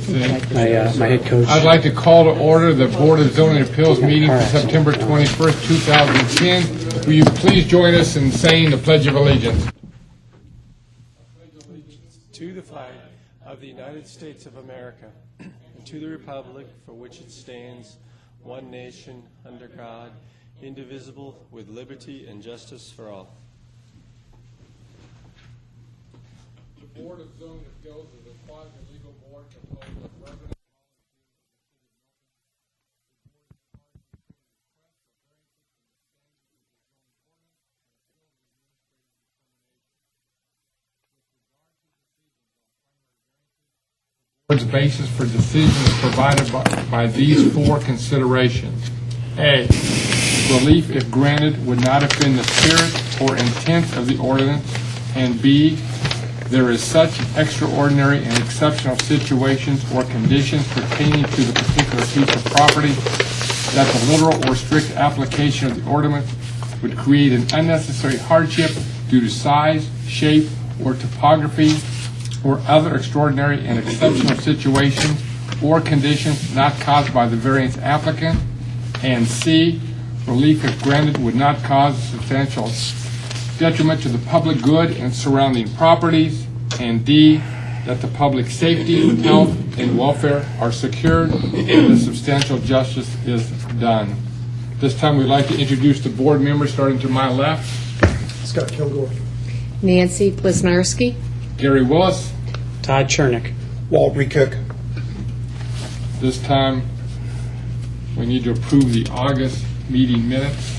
My head coach. I'd like to call to order the Board of Zoning Appeals meeting for September 21st, 2010. Will you please join us in saying the Pledge of Allegiance? To the flag of the United States of America, and to the republic for which it stands, one nation, under God, indivisible, with liberty and justice for all. The Board of Zoning Appeals is a quasi-legal board composed of residents. The board's basis for decision is provided by these four considerations. A, relief, if granted, would not offend the spirit or intent of the ordinance, and B, there is such extraordinary and exceptional situations or conditions pertaining to the particular piece of property that the literal or strict application of the ordinance would create an unnecessary hardship due to size, shape, or topography, or other extraordinary and exceptional situations or conditions not caused by the variance applicant, and C, relief if granted would not cause substantial detriment to the public good and surrounding properties, and D, that the public safety, health, and welfare are secured and the substantial justice is done. This time we'd like to introduce the board members, starting to my left. Scott Kilgore. Nancy Wisniewski. Gary Willis. Todd Chernick. Walt Recook. This time we need to approve the August meeting minutes.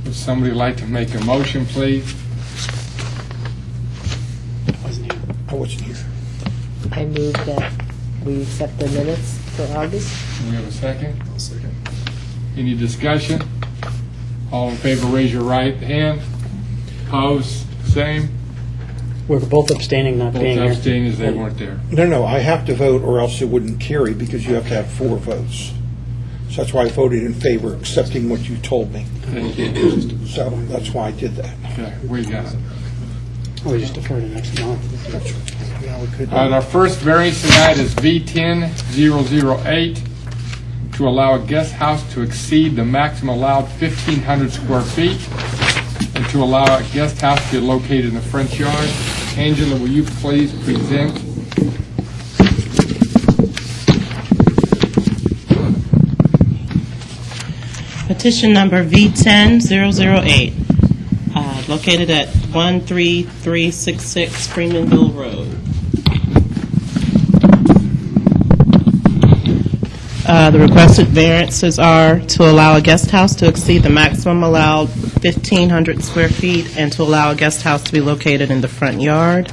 Would somebody like to make a motion, please? I wasn't here. I move that we accept the minutes for August. Do we have a second? I'll second. Any discussion? All in favor, raise your right hand. Opposed, same. We're both abstaining, not Both being here. abstaining as they weren't there. No, I have to vote or else it wouldn't carry because you have to have 4 votes. So that's why I voted in favor, accepting what you told me. Thank you. So that's why I did that. Okay, we got it. We just defer to next month. Yeah, we could. All right, our first variance tonight is V10-008 to allow a guest house to exceed the maximum allowed 1,500 square feet and to allow a guest house to be located in the front yard. Angela, will you please present? Petition number V10-008, located at 13366 Freemanville Road. The requested variances are to allow a guest house to exceed the maximum allowed 1,500 square feet and to allow a guest house to be located in the front yard.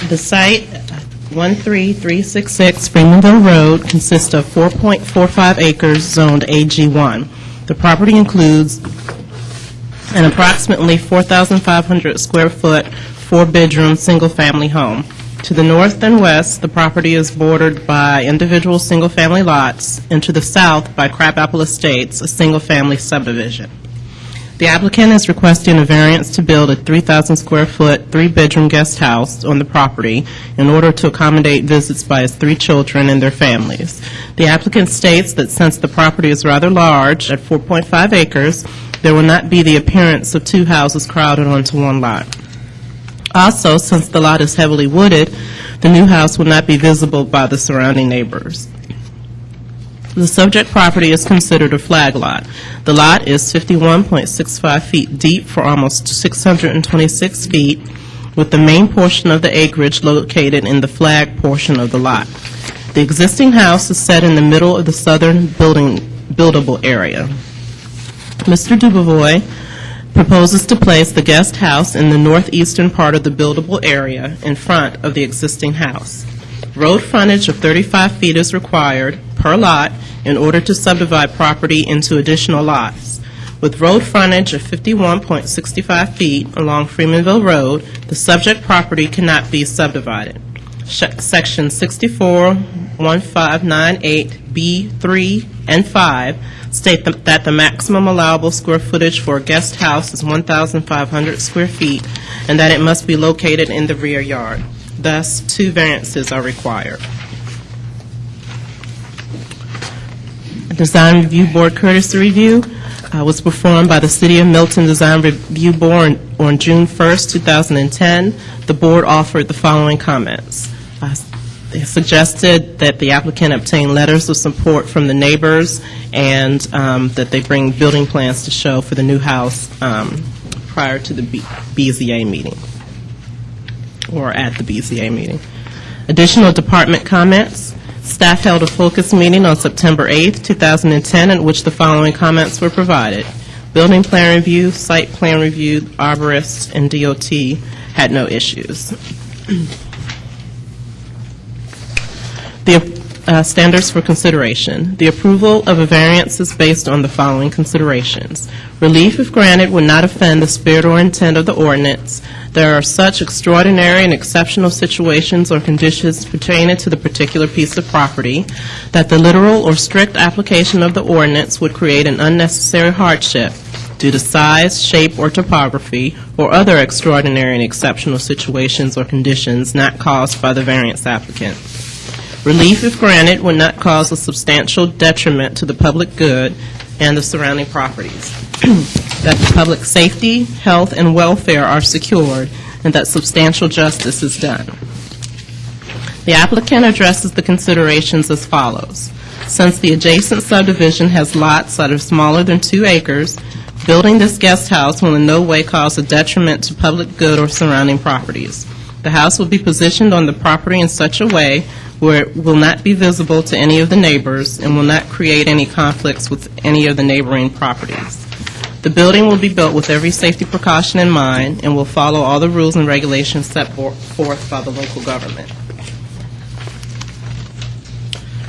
The site, 13366 Freemanville Road, consists of 4.45 acres zoned AG1. The property includes an approximately 4,500 square foot, 4-bedroom, single-family home. To the north and west, the property is bordered by individual single-family lots, and to the south by Crabapple Estates, a single-family subdivision. The applicant is requesting a variance to build a 3,000 square foot, 3-bedroom guest house on the property in order to accommodate visits by his 3 children and their families. The applicant states that since the property is rather large, at 4.5 acres, there will not be the appearance of 2 houses crowded onto one lot. Also, since the lot is heavily wooded, the new house will not be visible by the surrounding neighbors. The subject property is considered a flag lot. The lot is 51.65 feet deep for almost 626 feet, with the main portion of the acreage located in the flag portion of the lot. The existing house is set in the middle of the southern buildable area. Mr. Dubovoy proposes to place the guest house in the northeastern part of the buildable area in front of the existing house. Road frontage of 35 feet is required per lot in order to subdivide property into additional lots. With road frontage of 51.65 feet along Freemanville Road, the subject property cannot be subdivided. Section 641598B3 and 5 state that the maximum allowable square footage for a guest house is 1,500 square feet and that it must be located in the rear yard. Thus, 2 variances are required. A Design Review Board courtesy review was performed by the City of Milton Design Review Board on June 1st, 2010. The board offered the following comments. They suggested that the applicant obtain letters of support from the neighbors and that they bring building plans to show for the new house prior to the BZA meeting, or at the BZA meeting. Additional department comments. Staff held a focus meeting on September 8th, 2010, in which the following comments were provided. Building plan review, site plan review, arborists, and DOT had no issues. The standards for consideration. The approval of a variance is based on the following considerations. Relief, if granted, would not offend the spirit or intent of the ordinance. There are such extraordinary and exceptional situations or conditions pertaining to the particular piece of property that the literal or strict application of the ordinance would create an unnecessary hardship due to size, shape, or topography, or other extraordinary and exceptional situations or conditions not caused by the variance applicant. Relief, if granted, would not cause a substantial detriment to the public good and the surrounding properties. That the public safety, health, and welfare are secured, and that substantial justice is done. The applicant addresses the considerations as follows. Since the adjacent subdivision has lots that are smaller than 2 acres, building this guest house will in no way cause a detriment to public good or surrounding properties. The house will be positioned on the property in such a way where it will not be visible to any of the neighbors and will not create any conflicts with any of the neighboring properties. The building will be built with every safety precaution in mind and will follow all the rules and regulations set forth by the local government.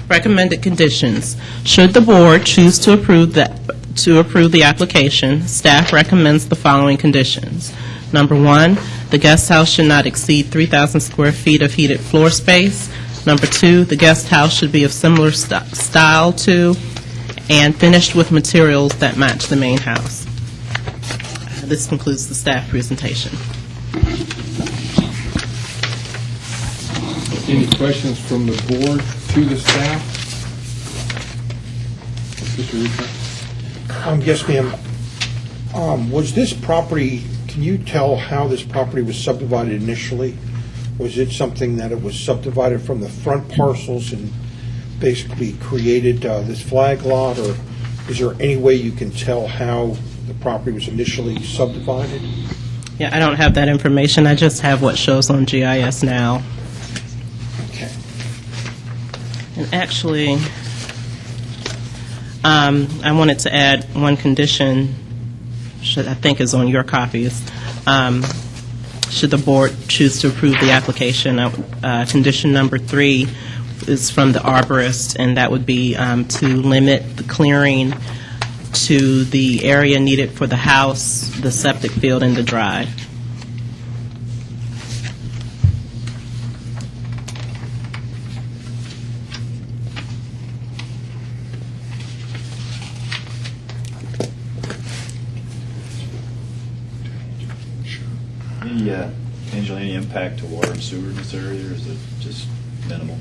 Recommended conditions. Should the board choose to approve the application, staff recommends the following conditions. Number 1, the guest house should not exceed 3,000 square feet of heated floor space. Number 2, the guest house should be of similar style to and finished with materials that match the main house. This concludes the staff presentation. Any questions from the board to the staff? Mr. Russo? Yes, ma'am. Was this property, can you tell how this property was subdivided initially? Was it something that it was subdivided from the front parcels and basically created this flag lot, or is there any way you can tell how the property was initially subdivided? Yeah, I don't have that information. I just have what shows on GIS now. Okay. And actually, I wanted to add one condition, that I think is on your copies. Should the board choose to approve the application, condition number 3 is from the arborist, and that would be to limit the clearing to the area needed for the house, the septic field, and the drive. Angela, any impact to water and sewer in this area, or is it just minimal?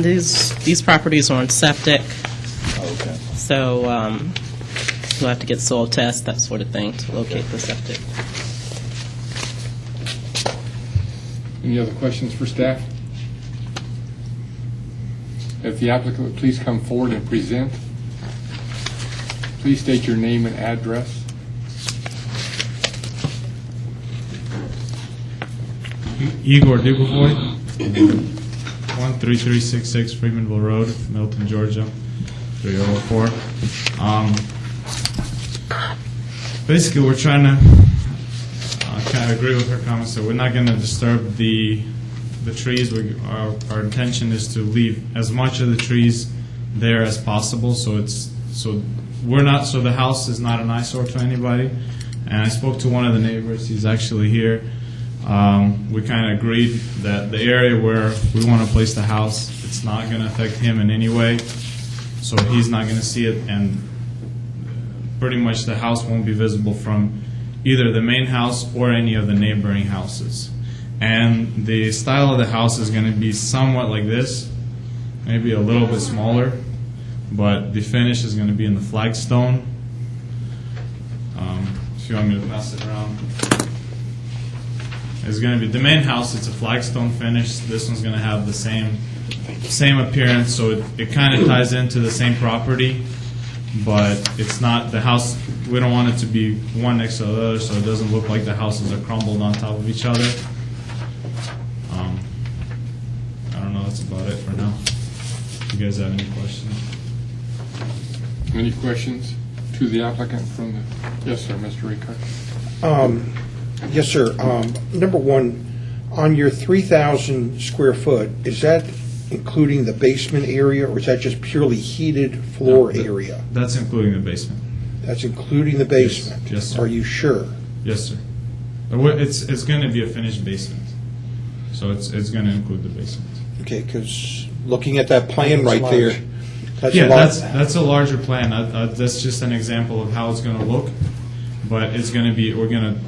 These properties are on septic, Oh, okay. so we'll have to get soil tests, that sort of thing, to locate the septic. Any other questions for staff? If the applicant would please come forward and present. Please state your name and address. Igor Dubovoy, 13366 Freemanville Road, Milton, Georgia, 3004. Basically, we're trying to kind of agree with her comments, so we're not going to disturb the trees. Our intention is to leave as much of the trees there as possible, so the house is not an eyesore to anybody. And I spoke to one of the neighbors. He's actually here. We kind of agreed that the area where we want to place the house, it's not going to affect him in any way, so he's not going to see it, and pretty much the house won't be visible from either the main house or any of the neighboring houses. And the style of the house is going to be somewhat like this, maybe a little bit smaller, but the finish is going to be in the flagstone. If you want me to pass it around. It's going to be the main house. It's a flagstone finish. This one's going to have the same appearance, so it kind of ties into the same property, but it's not the house. We don't want it to be one next to the other, so it doesn't look like the houses are crumbled on top of each other. I don't know. That's about it for now. You guys have any questions? Any questions to the applicant from the, yes, sir, Mr. Ricard? Yes, sir. Number one, on your 3,000 square foot, is that including the basement area, or is that just purely heated floor area? That's including the basement. That's including the basement? Yes, sir. Are you sure? Yes, sir. It's going to be a finished basement, so it's going to include the basement. Okay, because looking at that plan right large. there, that's Yeah, a lot. that's a larger plan. That's just an example of how it's going to look, but it's going to be, we're going to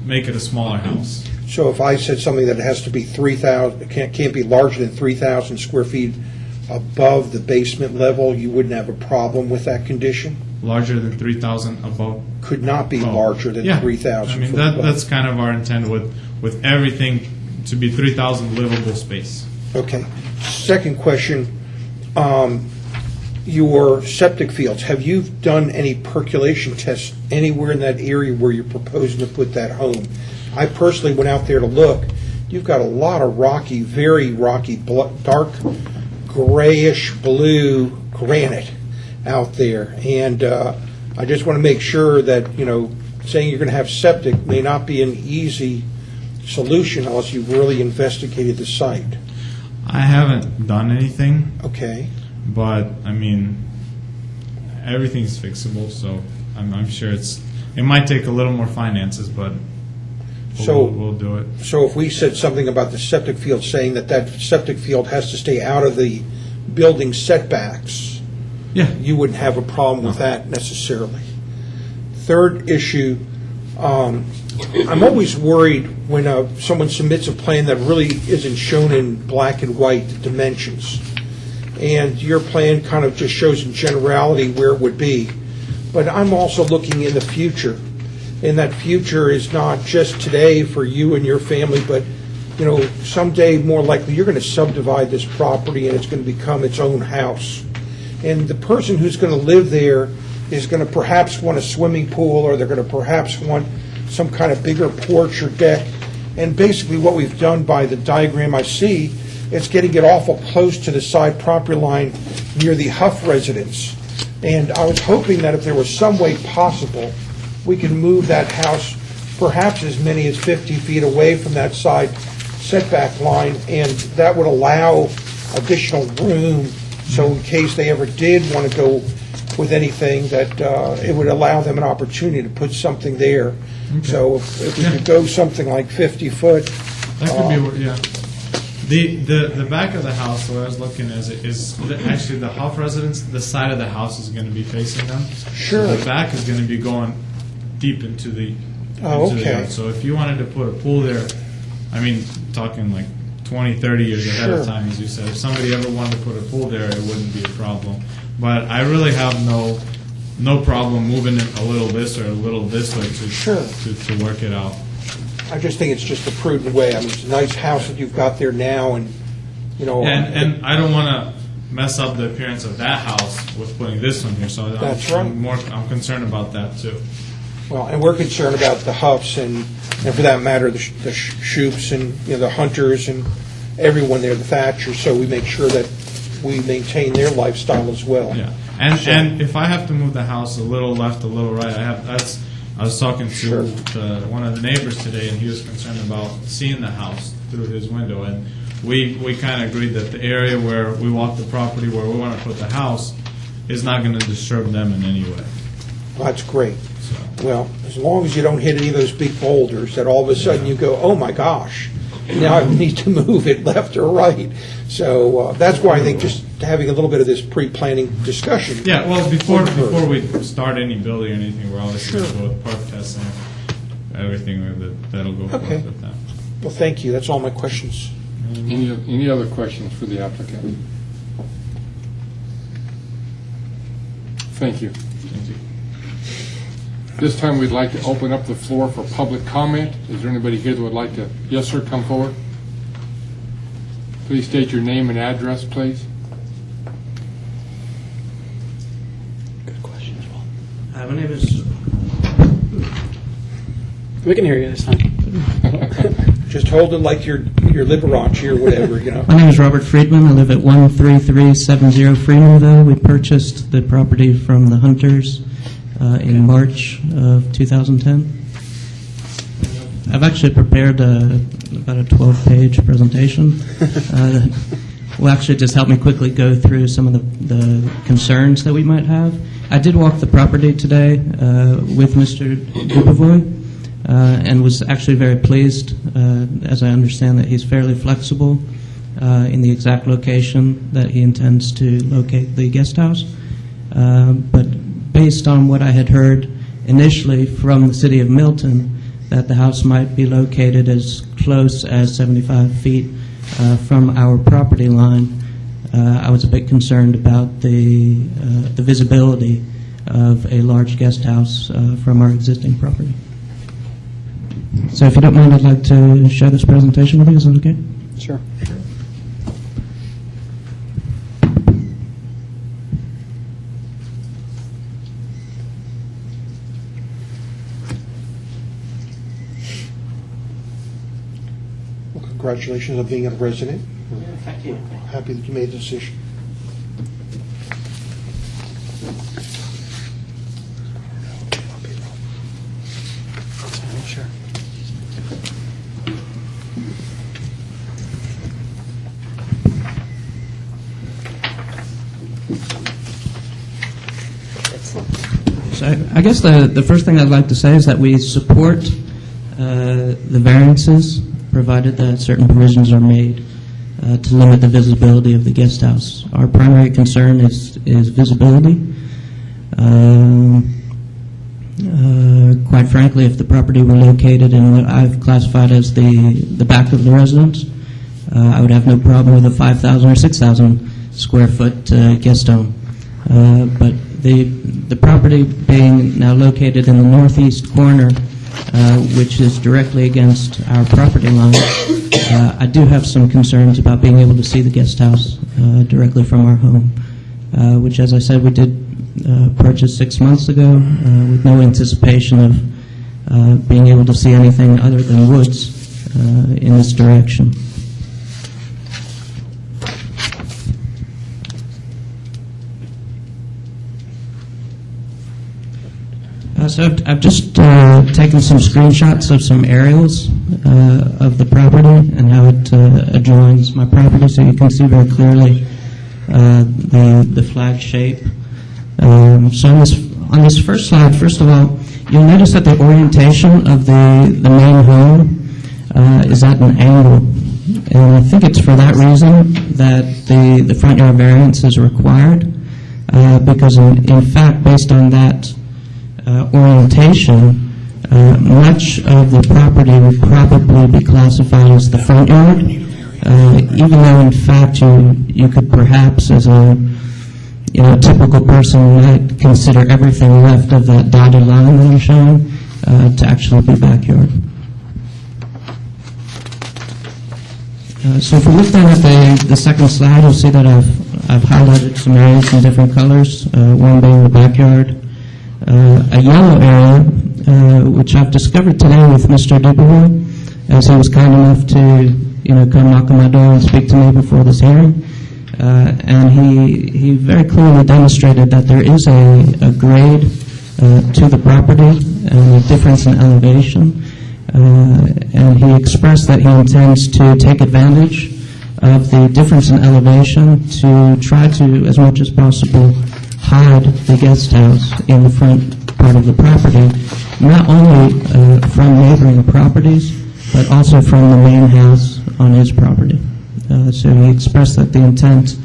make it a smaller house. So if I said something that has to be 3,000, can't be larger than 3,000 square feet above the basement level, you wouldn't have a problem with that condition? Larger than 3,000 above. Could not be Oh, larger than yeah. 3,000. I mean, foot above. that's kind of our intent with everything to be 3,000 livable space. Okay. Second question, your septic fields, have you done any percolation tests anywhere in that area where you're proposing to put that home? I personally went out there to look. You've got a lot of rocky, very rocky, dark grayish blue granite out there. And I just want to make sure that, saying you're going to have septic may not be an easy solution unless you've really investigated the site. I haven't done anything, Okay. but I mean, everything's fixable, so I'm sure it might take a little more finances, but we'll do it. So if we said something about the septic field, saying that septic field has to stay out of the building setbacks, Yeah. you wouldn't have a problem with that necessarily. Third issue, I'm always worried when someone submits a plan that really isn't shown in black and white, the dimensions. And your plan kind of just shows in generality where it would be. But I'm also looking in the future. And that future is not just today for you and your family, but someday more likely you're going to subdivide this property and it's going to become its own house. And the person who's going to live there is going to perhaps want a swimming pool, or they're going to perhaps want some kind of bigger porch or deck. And basically what we've done by the diagram I see, it's getting it awful close to the side property line near the Huff residence. And I was hoping that if there was some way possible, we can move that house perhaps as many as 50 feet away from that side setback line, and that would allow additional room, so in case they ever did want to go with anything, that it would allow them an opportunity to put something there. Okay. So if we could go something like 50 foot, That could be, yeah. The back of the house, what I was looking at, is actually the Huff residence, the side of the house is going to be facing them. Sure. So the back is going to be going deep into the okay. yard. So if you wanted to put a pool there, I mean, talking like 20, 30 years ahead of Sure. time, as you said, if somebody ever wanted to put a pool there, it wouldn't be a problem. But I really have no problem moving it a little this or a little this way Sure. to work it out. I just think it's just a prudent way. I mean, it's a nice house that you've got there now, and, And I don't want to mess up the appearance of that house with putting this one here, so That's right. I'm concerned about that too. well, and we're concerned about the Huffs and for that matter, the Shoops and, the Hunters and everyone there, the Thatchers, so we make sure that we maintain their lifestyle as well. Yeah, and if I have to move the house a little left, a little right, I was talking to one of the neighbors today, and he was concerned about seeing the house through his window, and we kind of agreed that the area where we walk the property, where we want to put the house, is not going to disturb them in any way. Well, that's great. So, Well, as long as you don't hit any of those big boulders that all of a sudden you go, oh my gosh, now I need to move it left or right. So that's why I think just having a little bit of this pre-planning discussion. yeah, well, before we start any building or anything, we're obviously going to go with perk tests and everything that'll go forward Okay. with that. Well, thank you. That's all my questions. Any other questions for the applicant? Thank you. This time, we'd like to open up the floor for public comment. Is there anybody here that would like to? Yes, sir, come forward. Please state your name and address, please. Good question as well. My name is We can hear you this time. Just hold it like you're Liberace or whatever, you know. My name is Robert Friedman. I live at 13370 Freemanville. We purchased the property from the Hunters in March of 2010. I've actually prepared about a 12-page presentation. Will actually just help me quickly go through some of the concerns that we might have. I did walk the property today with Mr. Dubovoy. And was actually very pleased, as I understand that he's fairly flexible in the exact location that he intends to locate the guest house. But based on what I had heard initially from the city of Milton, that the house might be located as close as 75 feet from our property line, I was a bit concerned about the visibility of a large guest house from our existing property. So if you don't mind, I'd like to share this presentation with you. Is that okay? Sure. Well, congratulations on being a resident. Thank you. Happy that you made the decision. Sure. So I guess the first thing I'd like to say is that we support the variances, provided that certain provisions are made to limit the visibility of the guest house. Our primary concern is visibility. Quite frankly, if the property were located in what I've classified as the back of the residence, I would have no problem with a 5,000 or 6,000 square foot guest home. But the property being now located in the northeast corner, which is directly against our property line, I do have some concerns about being able to see the guest house directly from our home, which, as I said, we did purchase 6 months ago with no anticipation of being able to see anything other than woods in this direction. So I've just taken some screenshots of some aerials of the property and how it adjoins my property, so you can see very clearly the flag shape. So on this first slide, first of all, you'll notice that the orientation of the main home is at an angle. And I think it's for that reason that the front yard variance is required, because in fact, based on that orientation, much of the property would probably be classified as the front yard, even though in fact you could perhaps, as a typical person, might consider everything left of that dotted line that I'm showing to actually be backyard. So if we look down at the second slide, you'll see that I've highlighted some areas in different colors, one being the backyard. A yellow area, which I've discovered today with Mr. Dubois, as he was kind enough to, come knock on my door and speak to me before this hearing. And he very clearly demonstrated that there is a grade to the property and a difference in elevation. And he expressed that he intends to take advantage of the difference in elevation to try to, as much as possible, hide the guest house in the front part of the property, not only from neighboring properties, but also from the main house on his property. So he expressed that the intent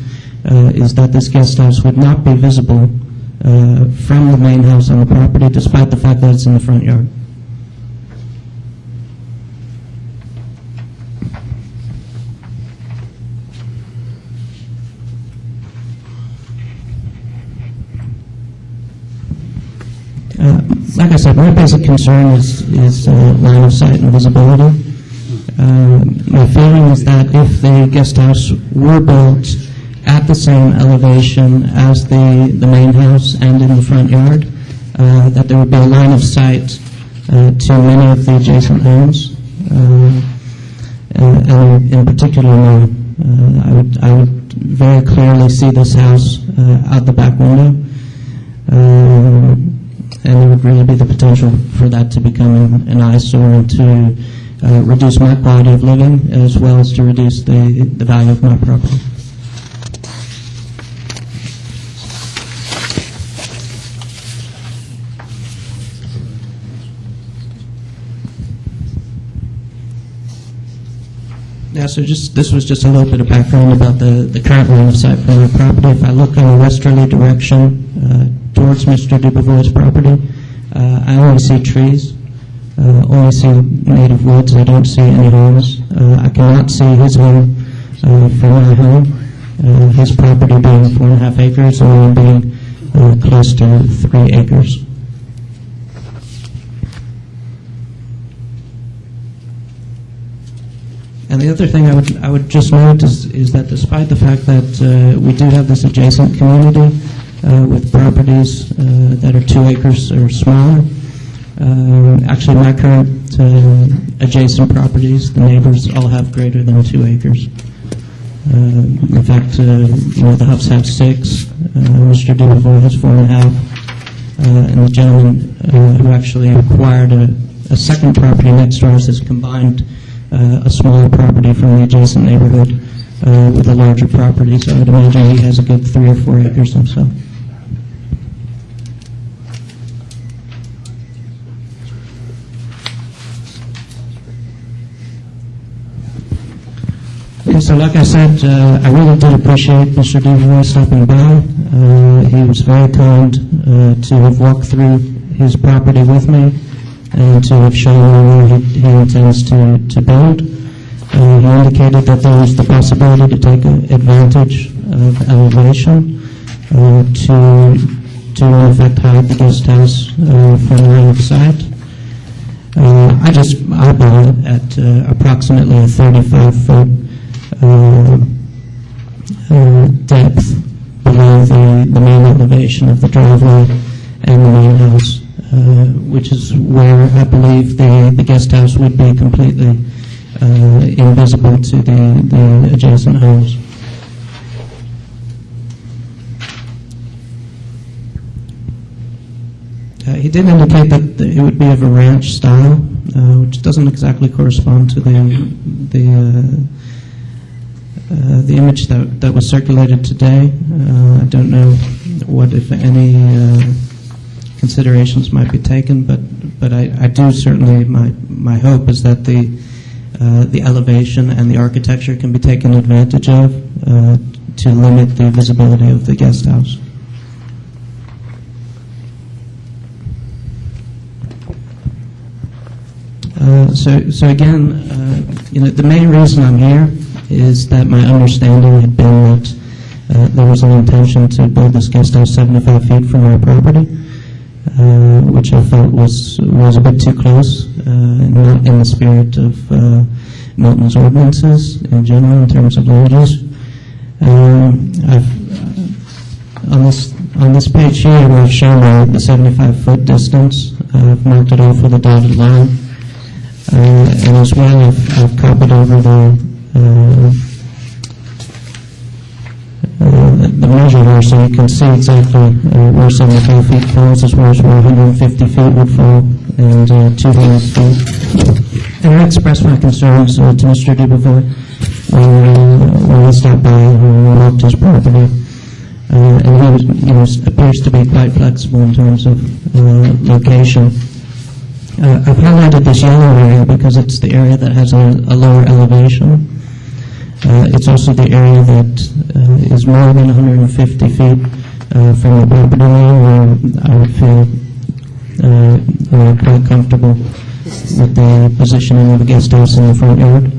is that this guest house would not be visible from the main house on the property, despite the fact that it's in the front yard. like I said, my basic concern is line of sight and visibility. My feeling is that if the guest house were built at the same elevation as the main house and in the front yard, that there would be a line of sight to many of the adjacent homes. And in particular, I would very clearly see this house out the back window. And there would really be the potential for that to become an eyesore and to reduce my quality of living as well as to reduce the value of my property. Yeah, so this was just a little bit of background about the current line of sight for my property. If I look in a westerly direction towards Mr. Dubovoy's property, I only see trees, only see native woods. I don't see any homes. I cannot see his home from my home, his property being 4.5 acres and mine being close to 3 acres. And the other thing I would just note is that despite the fact that we do have this adjacent community with properties that are 2 acres or smaller, actually my current adjacent properties, the neighbors all have greater than 2 acres. In fact, the Huffs have 6, Mr. Dubovoy has 4.5, and the gentleman who actually acquired a second property next to ours has combined a smaller property from the adjacent neighborhood with a larger property. So I would imagine he has a good 3 or 4 acres himself. Okay, so like I said, I really did appreciate Mr. Dubovoy stopping by. He was very kind to have walked through his property with me and to have shown me where he intends to build. He indicated that there was the possibility to take advantage of elevation to in effect hide the guest house from line of sight. I just eyeball it at approximately a 35-foot depth below the main elevation of the driveway and the main house. Which is where I believe the guest house would be completely invisible to the adjacent homes. He did indicate that it would be of a ranch style, which doesn't exactly correspond to the image that was circulated today. I don't know what, if any, considerations might be taken, but I do certainly, my hope is that the elevation and the architecture can be taken advantage of to limit the visibility of the guest house. So again, the main reason I'm here is that my understanding had been that there was an intention to build this guest house 75 feet from our property. Which I felt was a bit too close, not in the spirit of Milton's ordinances in general in terms of land use. On this page here, we've shown the 75-foot distance. I've marked it off with a dotted line, and as well, I've copied over the measure here, so you can see exactly where 75 feet falls as well as where 150 feet would fall, and 200 feet. And I expressed my concerns to Mr. Dubovoy when he stopped by and walked his property. And he appears to be quite flexible in terms of location. I've highlighted this yellow area because it's the area that has a lower elevation. It's also the area that is more than 150 feet from the property line, where I would feel quite comfortable with the positioning of a guest house in the front yard.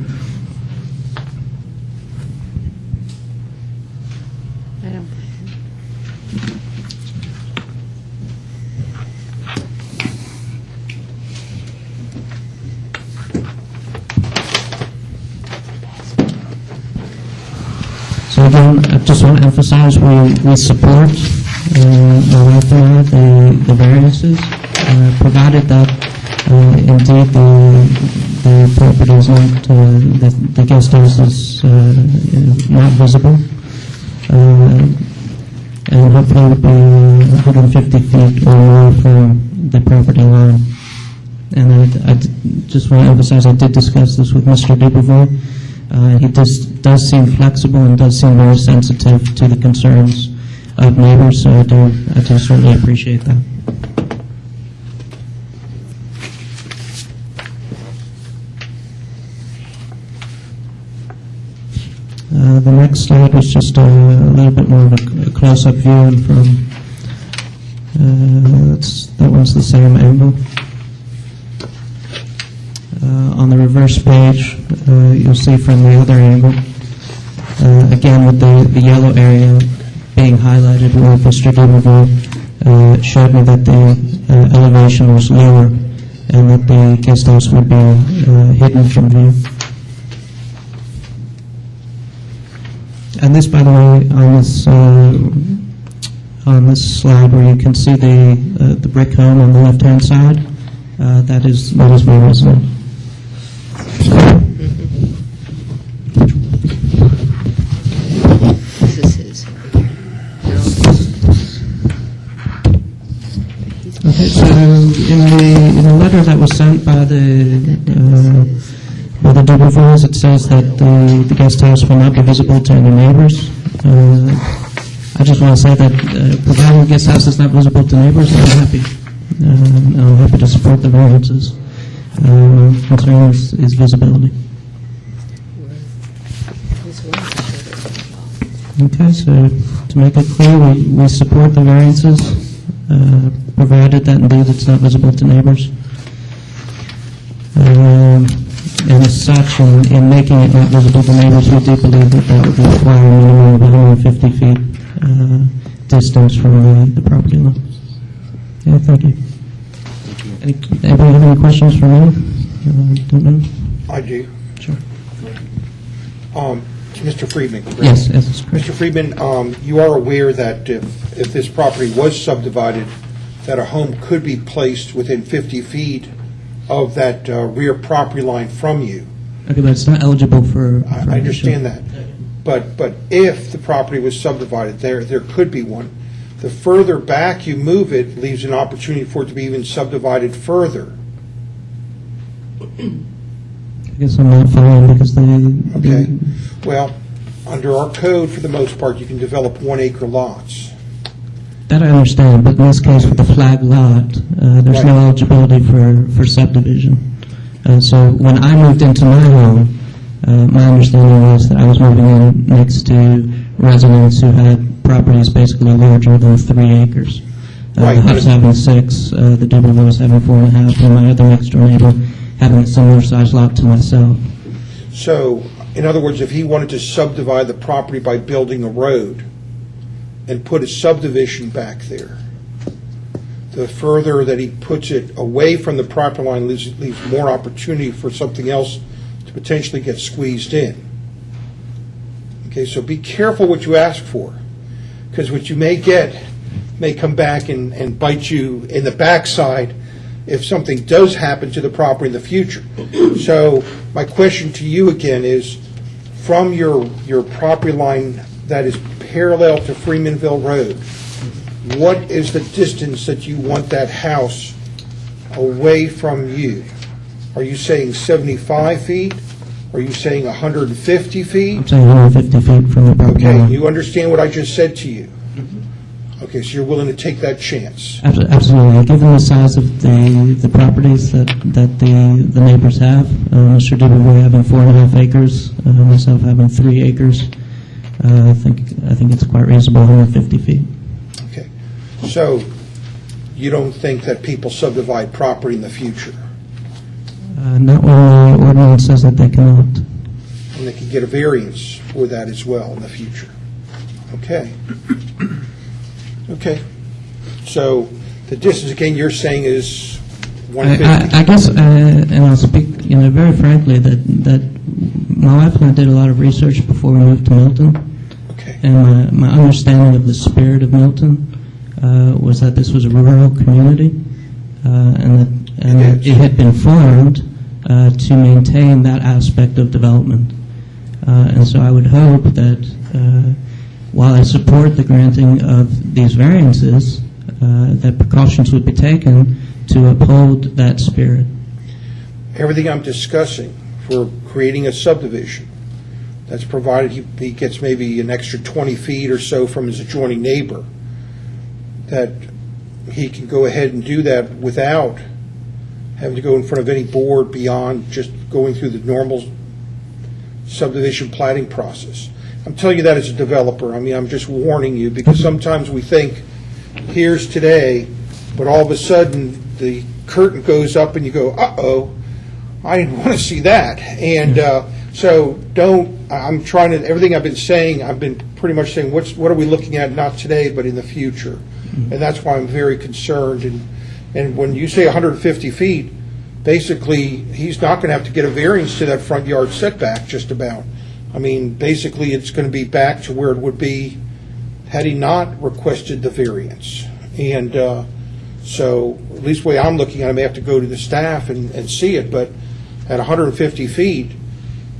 So again, I just want to emphasize we support my wife and I the variances, provided that indeed the property is not, the guest house is not visible, and hopefully it will be 150 feet or more from the property line. And I just want to emphasize, I did discuss this with Mr. Dubovoy. He does seem flexible and does seem very sensitive to the concerns of neighbors, so I do certainly appreciate that. The next slide was just a little bit more of a close-up view, and from that one's the same angle. On the reverse page, you'll see from the other angle, again with the yellow area being highlighted where Mr. Dubovoy showed me that the elevation was lower and that the guest house would be hidden from view. And this, by the way, on this slide where you can see the brick home on the left-hand side, that is my resident. This is his. Okay, so in the letter that was sent by the Dubovois, it says that the guest house will not be visible to any neighbors. I just want to say that providing the guest house is not visible to neighbors, I'm happy. I'm happy to support the variances. Concern is visibility. Okay, so to make it clear, we support the variances, provided that indeed it's not visible to neighbors. And as such, in making it not visible to neighbors, we do believe that would require a minimum of 150 feet distance from the property line. Yeah, thank you. Anybody have any questions for me? Don't know. I do. Sure. Mr. Friedman. correct? Yes, that's correct. Mr. Friedman, you are aware that if this property was subdivided, that a home could be placed within 50 feet of that rear property line from you. Okay, but it's not eligible for I understand that. But if the property was subdivided, there could be one. The further back you move it leaves an opportunity for it to be even subdivided further. I guess I'm not following because Okay. Well, under our code, for the most part, you can develop 1 acre lots. That I understand, but in this case with the flag lot, there's no eligibility for subdivision. So when I moved into my home, my understanding was that I was moving in next to residents who had properties basically larger than 3 acres. Right. The Huffs having 6, the Dubovois having 4.5, and my other next door neighbor having a similar size lot to myself. So, in other words, if he wanted to subdivide the property by building a road and put a subdivision back there, the further that he puts it away from the property line leaves more opportunity for something else to potentially get squeezed in. Okay, so be careful what you ask for, because what you may get may come back and bite you in the backside if something does happen to the property in the future. So my question to you again is, from your property line that is parallel to Freemanville Road, what is the distance that you want that house away from you? Are you saying 75 feet? Are you saying 150 feet? I'm saying 150 feet from the property Okay, line. you understand what I just said to you? Okay, so you're willing to take that chance? Absolutely. Given the size of the properties that the neighbors have, Mr. Dubovois having 4.5 acres, myself having 3 acres, I think it's quite reasonable, 150 feet. Okay, so you don't think that people subdivide property in the future? Not when the ordinance says that they cannot. And they can get a variance for that as well in the future? Okay. Okay. So the distance, again, you're saying is 150? I guess, and I'll speak, very frankly, that my wife and I did a lot of research before we moved to Milton. Okay. And my understanding of the spirit of Milton was that this was a rural community, and that it had been formed to maintain that aspect of development. And so I would hope that while I support the granting of these variances, that precautions would be taken to uphold that spirit. Everything I'm discussing for creating a subdivision, that's provided he gets maybe an extra 20 feet or so from his adjoining neighbor, that he can go ahead and do that without having to go in front of any board beyond just going through the normal subdivision plating process. I'm telling you that as a developer. I mean, I'm just warning you, because sometimes we think, here's today, but all of a sudden the curtain goes up and you go, uh-oh, I didn't want to see that. And so I'm trying to, everything I've been saying, I've been pretty much saying, what are we looking at, not today, but in the future. And that's why I'm very concerned. And when you say 150 feet, basically, he's not going to have to get a variance to that front yard setback, just about. I mean, basically, it's going to be back to where it would be had he not requested the variance. And so, at least the way I'm looking at it, I may have to go to the staff and see it, but at 150 feet,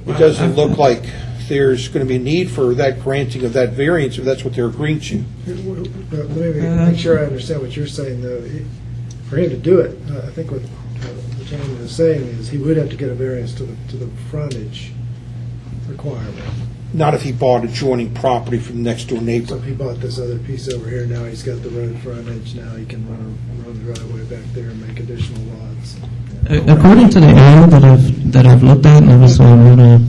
it doesn't look like there's going to be a need for that granting of that variance if that's what they're agreeing to. Let me make sure I understand what you're saying, though. For him to do it, I think what the gentleman is saying is he would have to get a variance to the frontage requirement. Not if he bought adjoining property from the next door So neighbor. if he bought this other piece over here, now he's got the road frontage, now he can run the driveway back there and make additional lots. According to the area that I've looked at, and obviously I'm not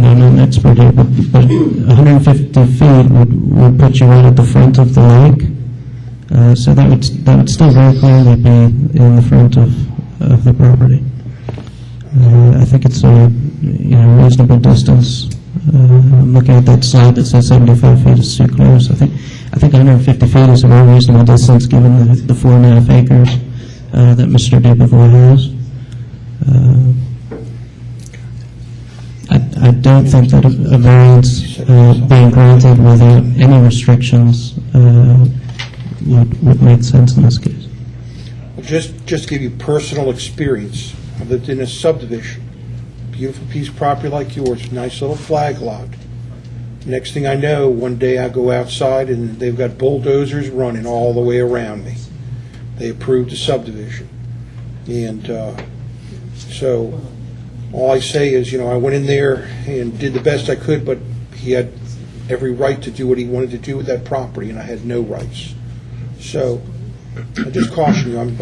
not an expert here, but 150 feet would put you right at the front of the lake. So that would still very clearly be in the front of the property. I think it's a reasonable distance. I'm looking at that slide that says 75 feet is too close. I think 150 feet is a very reasonable distance given the 4.5 acres that Mr. Dubois has. I don't think that a variance being granted without any restrictions would make sense in this case. Just to give you personal experience, I lived in a subdivision, beautiful piece of property like yours, nice little flag lot. Next thing I know, one day I go outside and they've got bulldozers running all the way around me. They approved the subdivision. And so all I say is, I went in there and did the best I could, but he had every right to do what he wanted to do with that property, and I had no rights. So I just caution you. I'm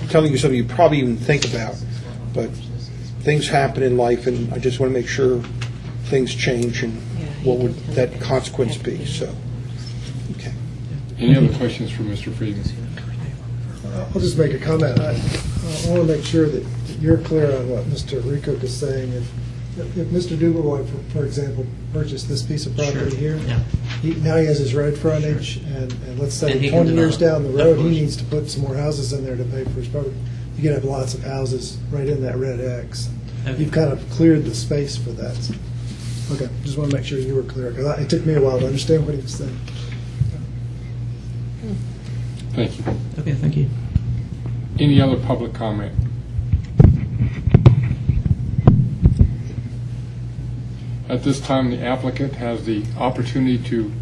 telling you something you probably even think about, but things happen in life, and I just want to make sure things change and what would that consequence be. So, okay. Any other questions for Mr. Friedman? I'll just make a comment. I want to make sure that you're clear on what Mr. Rico is saying. If Mr. Dubois, for example, purchased this piece of property here, now he has his road frontage, and let's say 20 years down the road, he needs to put some more houses in there to pay for his property. You can have lots of houses right in that red X. You've kind of cleared the space for that. So, okay, just want to make sure you were clear, because it took me a while to understand what he was saying. Thank you. Okay, thank you. Any other public comment? At this time, the applicant has the opportunity to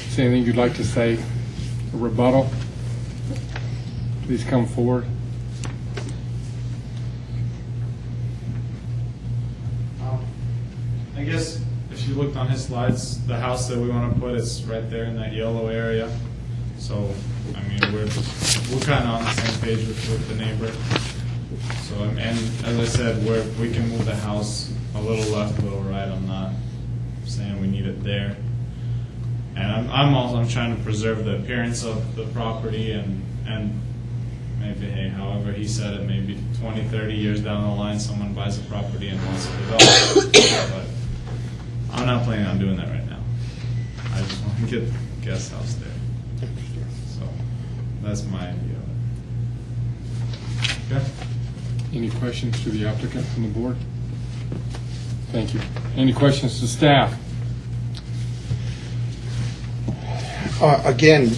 say anything you'd like to say, a rebuttal. Please come forward. I guess if you looked on his slides, the house that we want to put is right there in that yellow area. So, I mean, we're kind of on the same page with the neighbor. So, and as I said, we can move the house a little left, a little right. I'm not saying we need it there. And I'm trying to preserve the appearance of the property and maybe, hey, however he said it, maybe 20, 30 years down the line, someone buys a property and wants to develop it. But I'm not planning on doing that right now. I just want to get a guest house there. So that's my idea of it. Okay. Any questions to the applicant from the board? Thank you. Any questions to staff? Again,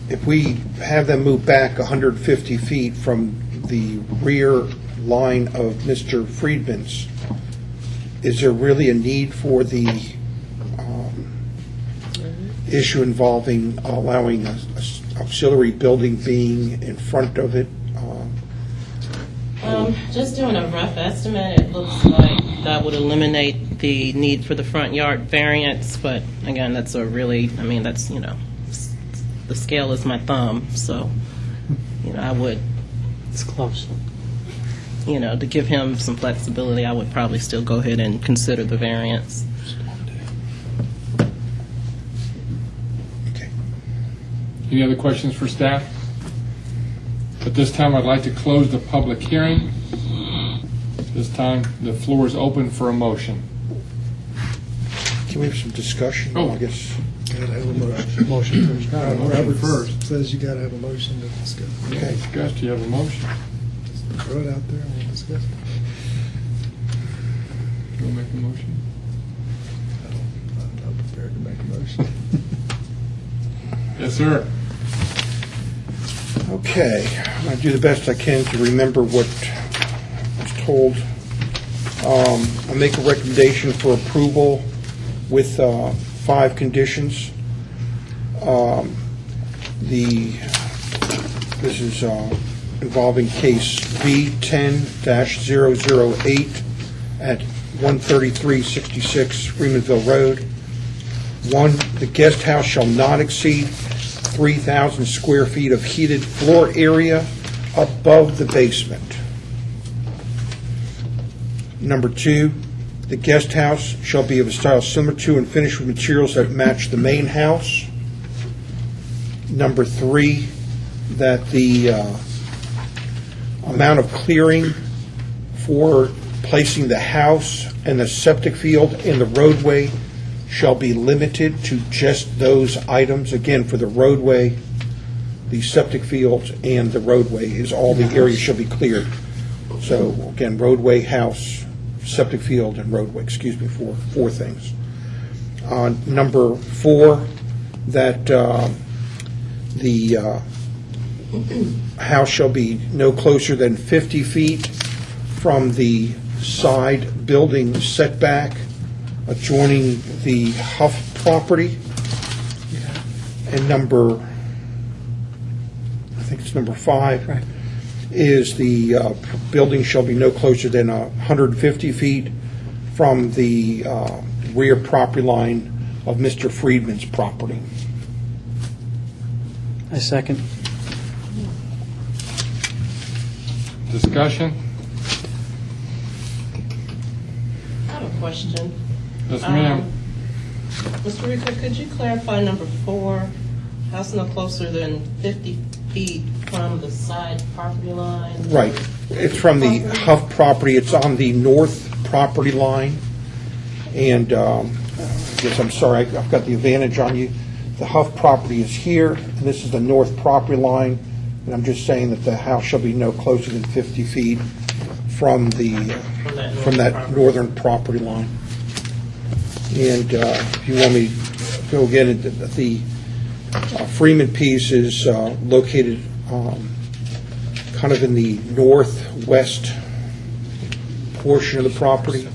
if we have them move back 150 feet from the rear line of Mr. Friedman's, is there really a need for the issue involving allowing a auxiliary building being in front of it? Just doing a rough estimate, it looks like that would eliminate the need for the front yard variance, but again, that's a really, I mean, that's, the scale is my thumb, so, I would, It's close. to give him some flexibility, I would probably still go ahead and consider the variance. Okay. Any other questions for staff? At this time, I'd like to close the public hearing. This time, the floor is open for a motion. Can we have some discussion? Oh. I guess. Got to have a motion. Motion first. Robert first. says you got to have a motion to discuss. Okay. Discuss, do you have a motion? Throw it out there and we'll discuss it. You want to make a motion? I'm not prepared to make a motion. Yes, sir. Okay, I'm going to do the best I can to remember what was told. I'll make a recommendation for approval with 5 conditions. This is involving case B10-008 at 13366 Freemanville Road. 1, the guest house shall not exceed 3,000 square feet of heated floor area above the basement. Number 2, the guest house shall be of a style similar to and finished with materials that match the main house. Number 3, that the amount of clearing for placing the house and the septic field in the roadway shall be limited to just those items. Again, for the roadway, the septic field, and the roadway is all the area shall be cleared. So again, roadway, house, septic field, and roadway, for 4 things. Number 4, that the house shall be no closer than 50 feet from the side building setback adjoining the Huff property. And I think it's number 5, Right. is the building shall be no closer than 150 feet from the rear property line of Mr. Friedman's property. I second. Discussion? I have a question. Yes, ma'am. Mr. Rico, could you clarify number 4, house no closer than 50 feet from the side property line? Right. It's from the Huff property. It's on the north property line. And I guess I'm sorry, I've got the advantage on you. The Huff property is here, and this is the north property line. And I'm just saying that the house shall be no closer than 50 feet from that northern property line. And if you want me to go again, the Freeman piece is located kind of in the northwest portion of the property.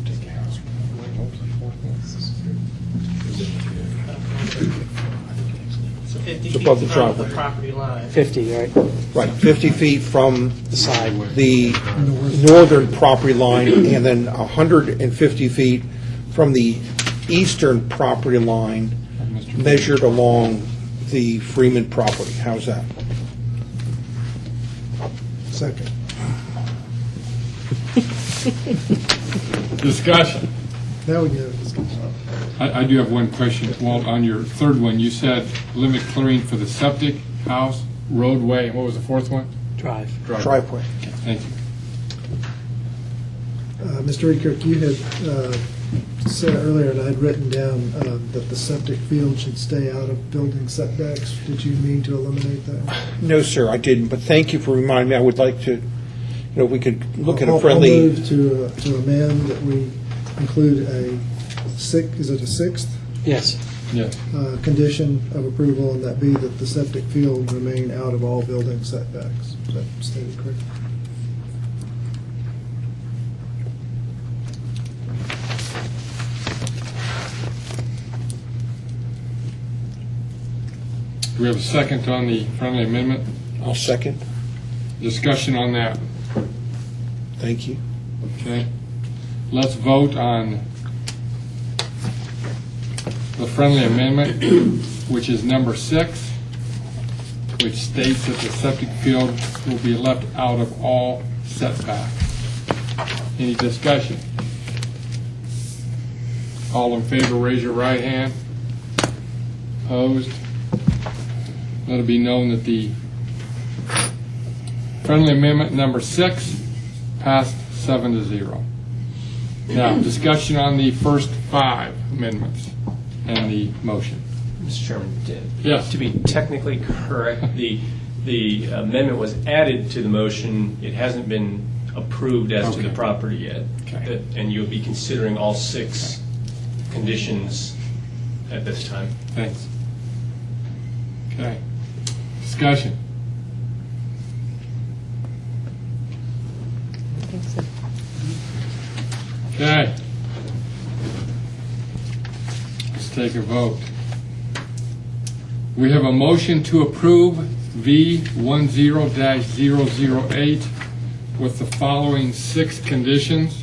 So 50 It's feet above the from driveway. the property line. 50, right? Right, 50 feet from The side. the northern property line, and then 150 feet from the eastern property line measured along the Freeman property. How's that? Second. Discussion? Now we can have a discussion. I do have one question. Walt, on your third one, you said limit clearing for the septic, house, roadway, and what was the 4th one? Drive. Driveway. Thank you. Mr. Ekirk, you had said earlier, and I had written down that the septic field should stay out of building setbacks. Did you mean to eliminate that? No, sir, I didn't, but thank you for reminding me. I would like to, we could look at a I'll friendly, move to amend that we include a sixth Yes. Yes. condition of approval, and that be that the septic field remain out of all building setbacks. Is that stated correct? Do we have a second on the friendly amendment? I'll second. Discussion on that. Thank you. Okay. Let's vote on the friendly amendment, which is number 6, which states that the septic field will be left out of all setbacks. Any discussion? All in favor, raise your right hand. Opposed? Let it be known that the friendly amendment number 6 passed 7-0. Now, discussion on the first 5 amendments and the motion. Mr. Chairman, Yes. to be technically correct, the amendment was added to the motion. It hasn't been approved as to the Okay. property yet. Okay. And you'll be considering all 6 conditions at this time. Thanks. Okay. Discussion. I think so. Okay. Let's take a vote. We have a motion to approve V10-008 with the following 6 conditions.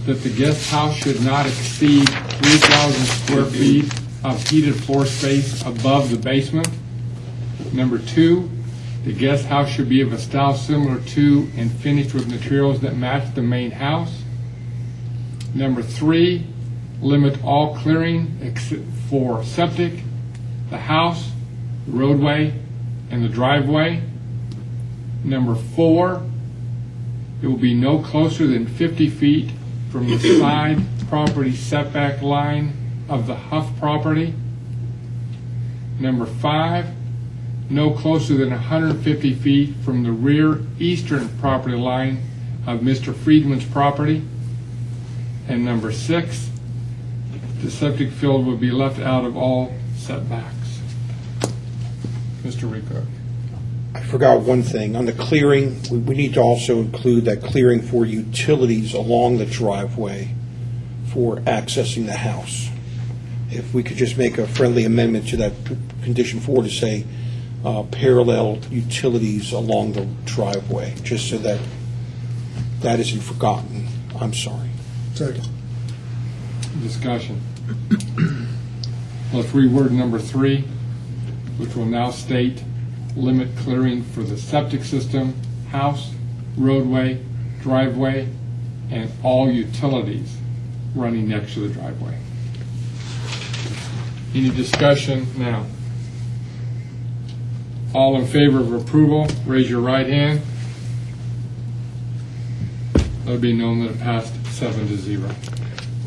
That the guest house should not exceed 3,000 square feet of heated floor space above the basement. Number 2, the guest house should be of a style similar to and finished with materials that match the main house. Number 3, limit all clearing except for septic, the house, the roadway, and the driveway. Number 4, it will be no closer than 50 feet from the side property setback line of the Huff property. Number 5, no closer than 150 feet from the rear eastern property line of Mr. Friedman's property. And number 6, the septic field will be left out of all setbacks. Mr. Rico. I forgot one thing. On the clearing, we need to also include that clearing for utilities along the driveway for accessing the house. If we could just make a friendly amendment to that condition 4 to say parallel utilities along the driveway, just so that that isn't forgotten. I'm sorry. Second. Discussion. Let's reword number 3, which will now state limit clearing for the septic system, house, roadway, driveway, and all utilities running next to the driveway. Any discussion now? All in favor of approval, raise your right hand. Let it be known that it passed 7-0.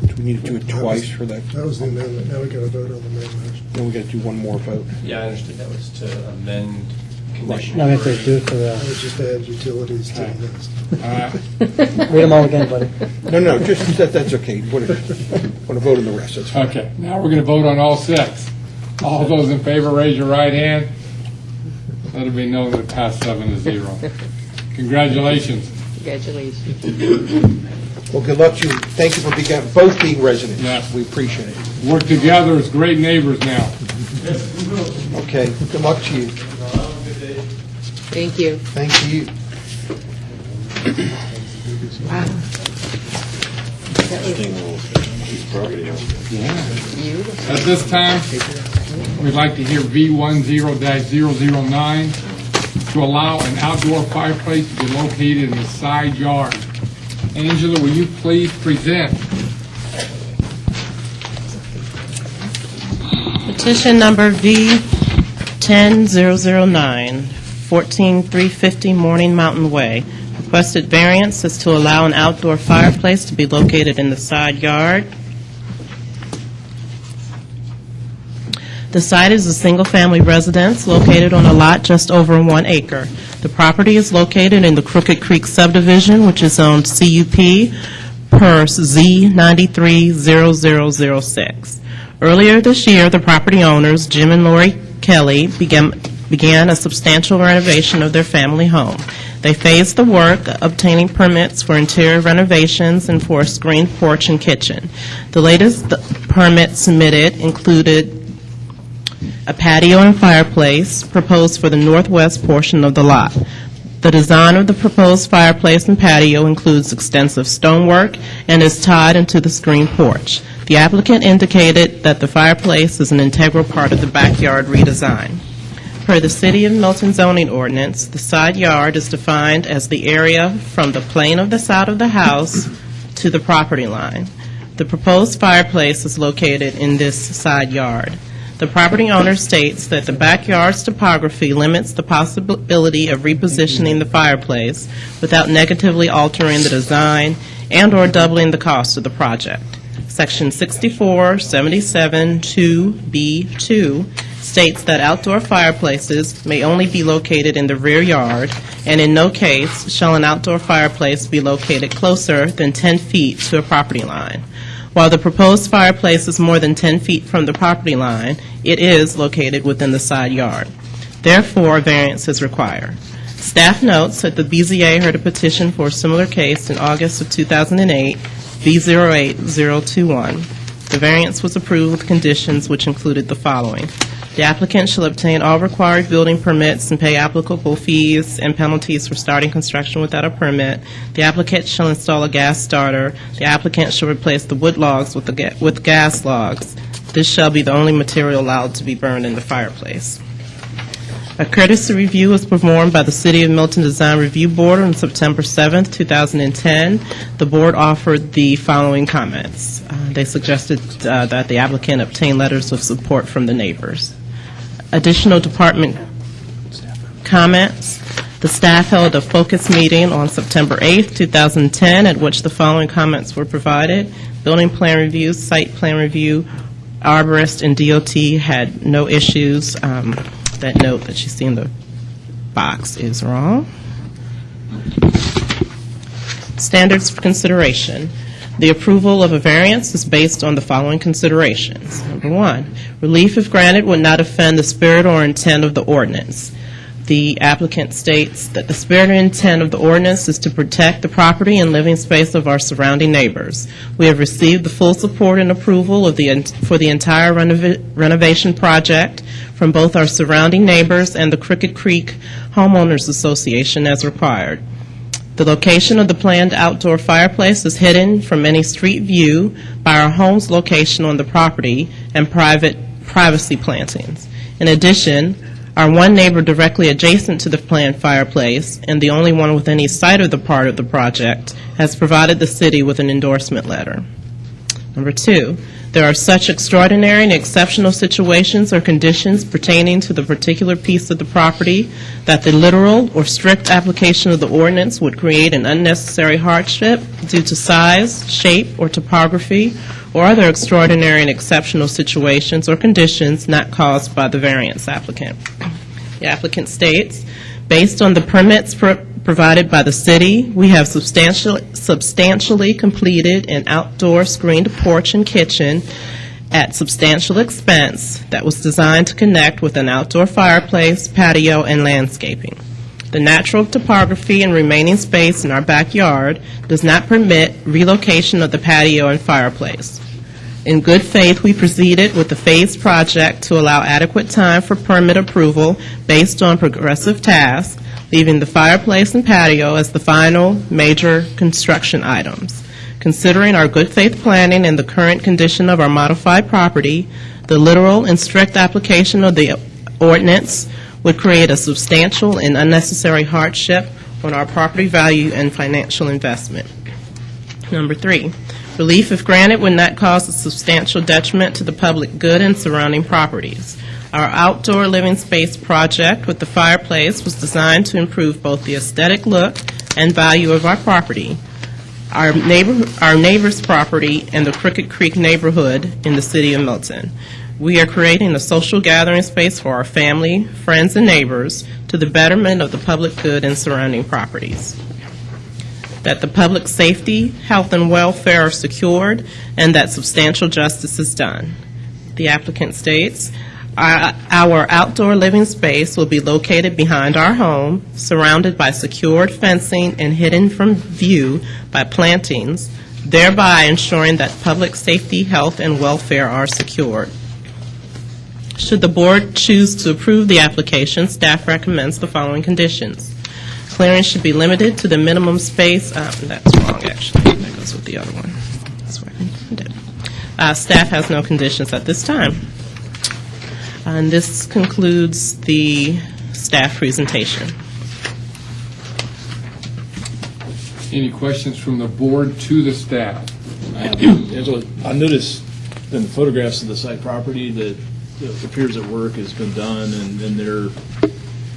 Do we need to do it twice for that? That was the amendment. Now we got to vote on the main motion. Then we got to do one more vote. Yeah, I understood that was to amend condition. Now we have to do it for I the, was just add utilities to the list. All right. read them all again, buddy. No, just, that's okay. Want to vote on the rest, that's fine. Okay, now we're going to vote on all 6. All those in favor, raise your right hand. Let it be known that it passed 7-0. Congratulations. Congratulations. Well, good luck to you. Thank you for both being residents. Yes. We appreciate it. Work together as great neighbors now. Okay, good luck to you. Thank you. Thank you. Wow. At this time, we'd like to hear V10-009 to allow an outdoor fireplace to be located in the side yard. Angela, will you please present? Petition number V10-009, 14350 Morning Mountain Way. Requested variance is to allow an outdoor fireplace to be located in the side yard. The site is a single-family residence located on a lot just over 1 acre. The property is located in the Crooked Creek subdivision, which is zoned CUP per Z 930006. Earlier this year, the property owners, Jim and Lori Kelly, began a substantial renovation of their family home. They phased the work, obtaining permits for interior renovations and for a screened porch and kitchen. The latest permit submitted included a patio and fireplace proposed for the northwest portion of the lot. The design of the proposed fireplace and patio includes extensive stonework and is tied into the screen porch. The applicant indicated that the fireplace is an integral part of the backyard redesign. Per the City of Milton zoning ordinance, the side yard is defined as the area from the plane of the side of the house to the property line. The proposed fireplace is located in this side yard. The property owner states that the backyard's topography limits the possibility of repositioning the fireplace without negatively altering the design and/or doubling the cost of the project. Section 6477-2B2 states that outdoor fireplaces may only be located in the rear yard, and in no case shall an outdoor fireplace be located closer than 10 feet to a property line. While the proposed fireplace is more than 10 feet from the property line, it is located within the side yard. Therefore, a variance is required. Staff notes that the BZA heard a petition for a similar case in August of 2008, B08021. The variance was approved with conditions which included the following. The applicant shall obtain all required building permits and pay applicable fees and penalties for starting construction without a permit. The applicant shall install a gas starter. The applicant shall replace the wood logs with gas logs. This shall be the only material allowed to be burned in the fireplace. A courtesy review was performed by the City of Milton Design Review Board on September 7, 2010. The board offered the following comments. They suggested that the applicant obtain letters of support from the neighbors. Additional department comments. The staff held a focus meeting on September 8, 2010, at which the following comments were provided. Building plan review, site plan review, arborist, and DOT had no issues. That note that you see in the box is wrong. Standards for consideration. The approval of a variance is based on the following considerations. Number one, relief if granted would not offend the spirit or intent of the ordinance. The applicant states that the spirit and intent of the ordinance is to protect the property and living space of our surrounding neighbors. We have received the full support and approval for the entire renovation project from both our surrounding neighbors and the Crooked Creek Homeowners Association as required. The location of the planned outdoor fireplace is hidden from any street view by our home's location on the property and privacy plantings. In addition, our one neighbor directly adjacent to the planned fireplace, and the only one with any sight of the part of the project, has provided the city with an endorsement letter. Number two, there are such extraordinary and exceptional situations or conditions pertaining to the particular piece of the property that the literal or strict application of the ordinance would create an unnecessary hardship due to size, shape, or topography, or other extraordinary and exceptional situations or conditions not caused by the variance applicant. The applicant states, based on the permits provided by the city, we have substantially completed an outdoor screened porch and kitchen at substantial expense that was designed to connect with an outdoor fireplace, patio, and landscaping. The natural topography and remaining space in our backyard does not permit relocation of the patio and fireplace. In good faith, we proceeded with the phased project to allow adequate time for permit approval based on progressive tasks, leaving the fireplace and patio as the final major construction items. Considering our good faith planning and the current condition of our modified property, the literal and strict application of the ordinance would create a substantial and unnecessary hardship on our property value and financial investment. Number three, relief if granted would not cause a substantial detriment to the public good and surrounding properties. Our outdoor living space project with the fireplace was designed to improve both the aesthetic look and value of our property, our neighbor's property, and the Crooked Creek neighborhood in the city of Milton. We are creating a social gathering space for our family, friends, and neighbors to the betterment of the public good in surrounding properties. That the public safety, health, and welfare are secured, and that substantial justice is done. The applicant states, our outdoor living space will be located behind our home, surrounded by secured fencing and hidden from view by plantings, thereby ensuring that public safety, health, and welfare are secured. Should the board choose to approve the application, staff recommends the following conditions. Clearing should be limited to the minimum space. That's wrong, actually. That goes with the other one. That's where I found it. Staff has no conditions at this time. And this concludes the staff presentation. Any questions from the board to the staff? Angela, I noticed in the photographs of the site property that it appears that work has been done, and in their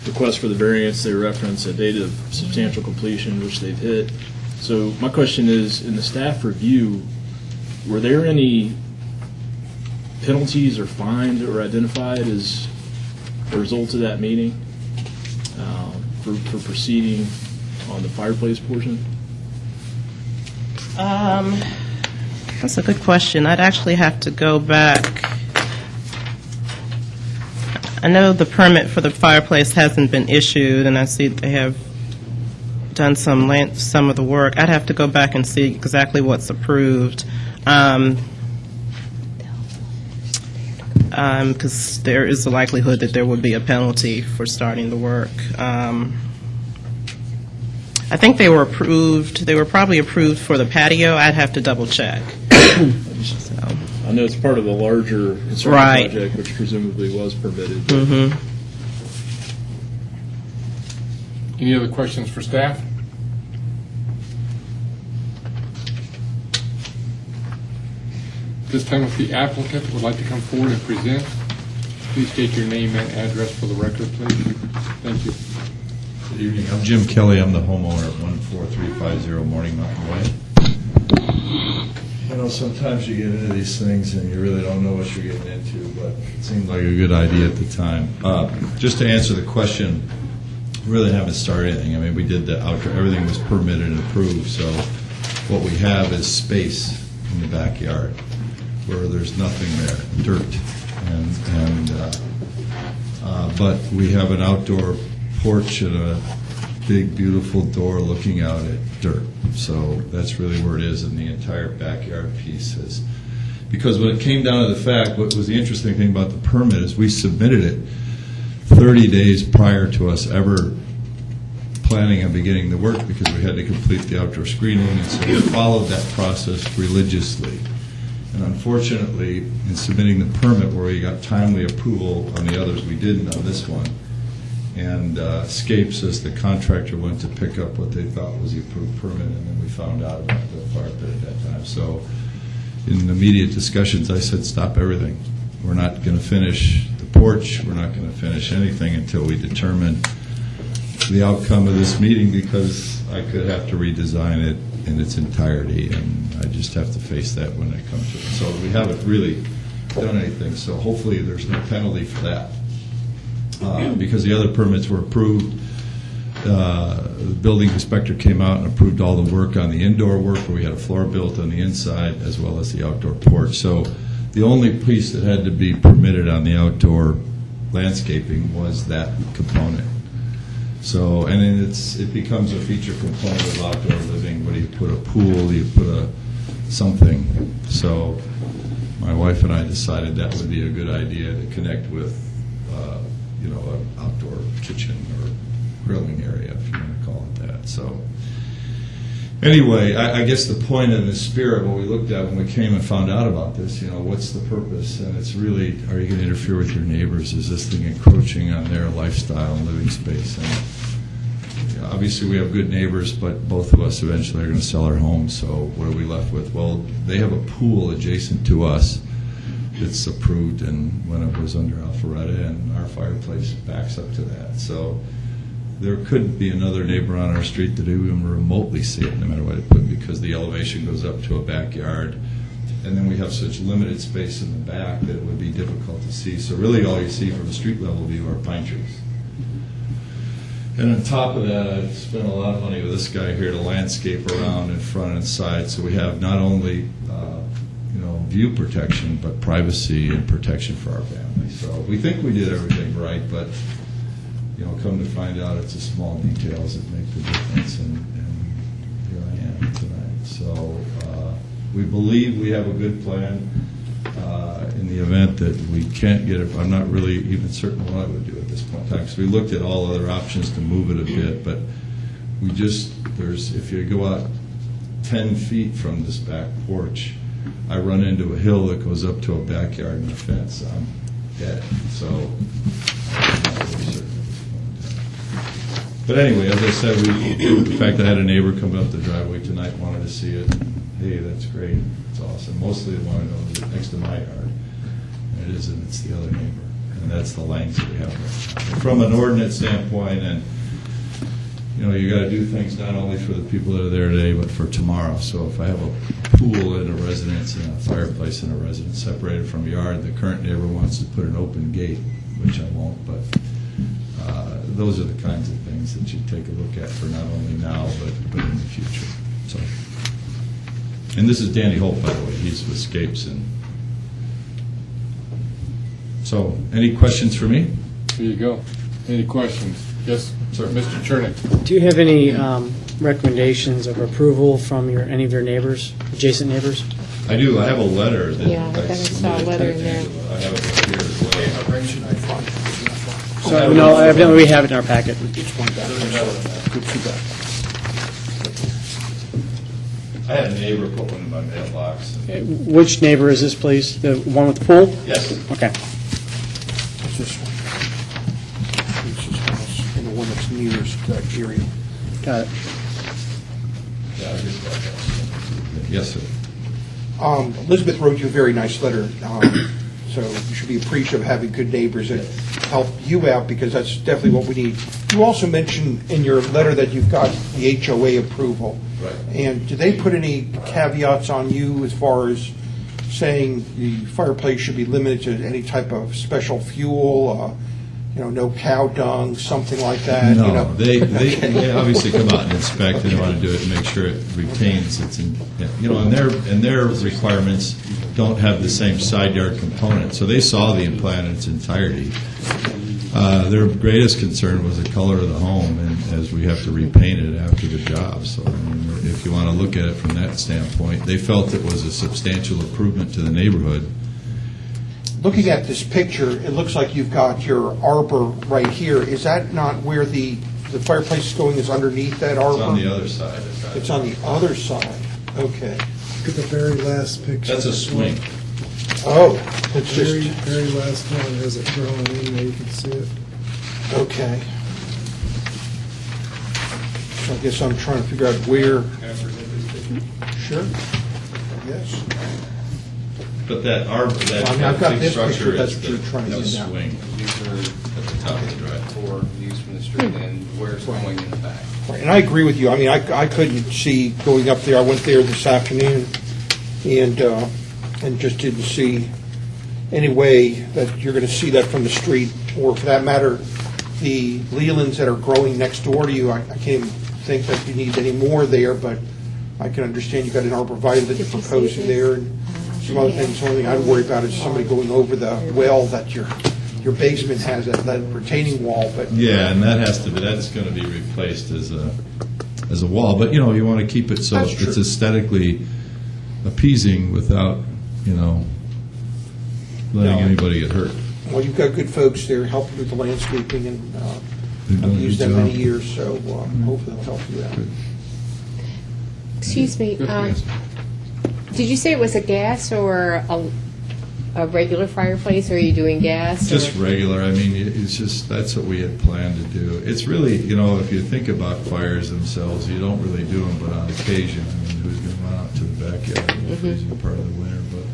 request for the variance, they reference a date of substantial completion, which they've hit. So my question is, in the staff review, were there any penalties or fines that were identified as a result of that meeting for proceeding on the fireplace portion? That's a good question. I'd actually have to go back. I know the permit for the fireplace hasn't been issued, and I see they have done some of the work. I'd have to go back and see exactly what's approved, because there is a likelihood that there would be a penalty for starting the work. I think they were approved. They were probably approved for the patio. I'd have to double check. I know it's part of the larger construction Right. project, which presumably was permitted. Mm-hmm. Any other questions for staff? This time, if the applicant would like to come forward and present, please state your name and address for the record, please. Thank you. Good evening. I'm Jim Kelly. I'm the homeowner at 14350 Morning Mountain Way. You know, sometimes you get into these things and you really don't know what you're getting into, but it seemed like a good idea at the time. Just to answer the question, we really haven't started anything. I mean, we did the outdoor, everything was permitted and approved, so what we have is space in the backyard where there's nothing there, dirt. But we have an outdoor porch and a big, beautiful door looking out at dirt. So that's really where it is, in the entire backyard piece is. Because when it came down to the fact, what was the interesting thing about the permit is we submitted it 30 days prior to us ever planning on beginning the work, because we had to complete the outdoor screening, and so we followed that process religiously. And unfortunately, in submitting the permit where we got timely approval on the others, we didn't on this one. And escapes as the contractor went to pick up what they thought was the approved permit, and then we found out about the fire pit at that time. So in immediate discussions, I said, stop everything. We're not going to finish the porch. We're not going to finish anything until we determine the outcome of this meeting, because I could have to redesign it in its entirety, and I just have to face that when it comes to it. So we haven't really done anything, so hopefully there's no penalty for that. Because the other permits were approved. The building inspector came out and approved all the work on the indoor work, where we had a floor built on the inside as well as the outdoor porch. So the only piece that had to be permitted on the outdoor landscaping was that component. So, and then it becomes a feature component of outdoor living. Where you put a pool, you put a something. So my wife and I decided that would be a good idea to connect with an outdoor kitchen or grilling area, if you want to call it that. So anyway, I guess the point and the spirit of what we looked at when we came and found out about this, what's the purpose? And it's really, are you going to interfere with your neighbors? Is this thing encroaching on their lifestyle and living space? And obviously we have good neighbors, but both of us eventually are going to sell our homes, so what are we left with? Well, they have a pool adjacent to us. It's approved, and when it was under Alpharetta, and our fireplace backs up to that. So there could be another neighbor on our street that even remotely see it, no matter what it put, because the elevation goes up to a backyard, and then we have such limited space in the back that it would be difficult to see. So really all you see from a street level view are pine trees. And on top of that, I've spent a lot of money with this guy here to landscape around in front and side, so we have not only view protection, but privacy and protection for our family. So we think we did everything right, but come to find out, it's the small details that make the difference, and here I am tonight. So we believe we have a good plan. In the event that we can't get it, I'm not really even certain what I would do at this point in time, because we looked at all other options to move it a bit, but if you go out 10 feet from this back porch, I run into a hill that goes up to a backyard and a fence. I'm dead. So I'm not really certain at this point in time. But anyway, as I said, in fact, I had a neighbor come up the driveway tonight, wanted to see it. Hey, that's great. It's awesome. Mostly they want to know, is it next to my yard? And it isn't. It's the other neighbor. And that's the lengths that we have right now. From an ordinance standpoint, and you got to do things not only for the people that are there today, but for tomorrow. So if I have a pool in a residence and a fireplace in a residence separated from a yard, the current neighbor wants to put an open gate, which I won't, but those are the kinds of things that you take a look at for not only now, but in the future. So, and this is Danny Holt, by the way. He's with Scapes. And so, any questions for me? There you go. Any questions? Yes, sir. Mr. Chernick. Do you have any recommendations of approval from any of your neighbors, adjacent neighbors? I do. I have a letter that Yeah, I thought I saw a letter in there. I have it here as well. So, no, evidently we have it in our packet. I had a neighbor put one in my mailbox. Which neighbor is this, please? The one with the pool? Yes. Okay. It's this one. It's his house, and the one that's nearest that area. Got it. Yeah, I just got that. Yes, sir. Elizabeth wrote you a very nice letter, so you should be appreciative of having good neighbors that help you out, because that's definitely what we need. You also mentioned in your letter that you've got the HOA approval. Right. And do they put any caveats on you as far as saying the fireplace should be limited to any type of special fuel, no cow dung, something like that? No, they obviously come out and inspect, and they want to do it and make sure it retains its, and their requirements don't have the same side yard component. So they saw the plan in its entirety. Their greatest concern was the color of the home, and as we have to repaint it after the job. So if you want to look at it from that standpoint, they felt it was a substantial improvement to the neighborhood. Looking at this picture, it looks like you've got your arbor right here. Is that not where the fireplace is going, is underneath that arbor? It's on the other side. It's on the other side. Okay. Look at the very last picture. That's a swing. Oh, it's Very, just, very last one has it drawn in there, you can see it. okay. So I guess I'm trying to figure out where. Sure. Yes. But that arbor, I mean, I've got big this structure picture, that's is what you're trying to the get at. swing These are at the top of the drive. for views from the street and where it's going in the back. Right, and I agree with you. I mean, I couldn't see going up there. I went there this afternoon and just didn't see any way that you're going to see that from the street, or for that matter, the Lelands that are growing next door to you. I can't even think that you need any more there, but I can understand you've got an arborvitae that you're proposing there and some other things. The only thing I'd worry about is somebody going over the well that your basement has, that retaining wall. But Yeah, and that's going to be replaced as a wall. But you want to keep it so That's it's true. aesthetically appeasing without letting anybody get hurt. well, you've got good folks there helping with the landscaping, and They're doing I've a used good them many job. years, so hopefully they'll help you out. Excuse me, Yes. did you say it was a gas or a regular fireplace, or are you doing gas? Just or- regular. I mean, it's just that's what we had planned to do. It's really, if you think about fires themselves, you don't really do them, but on occasion. I mean, who's going to run out to the backyard in the freezing part of the winter? But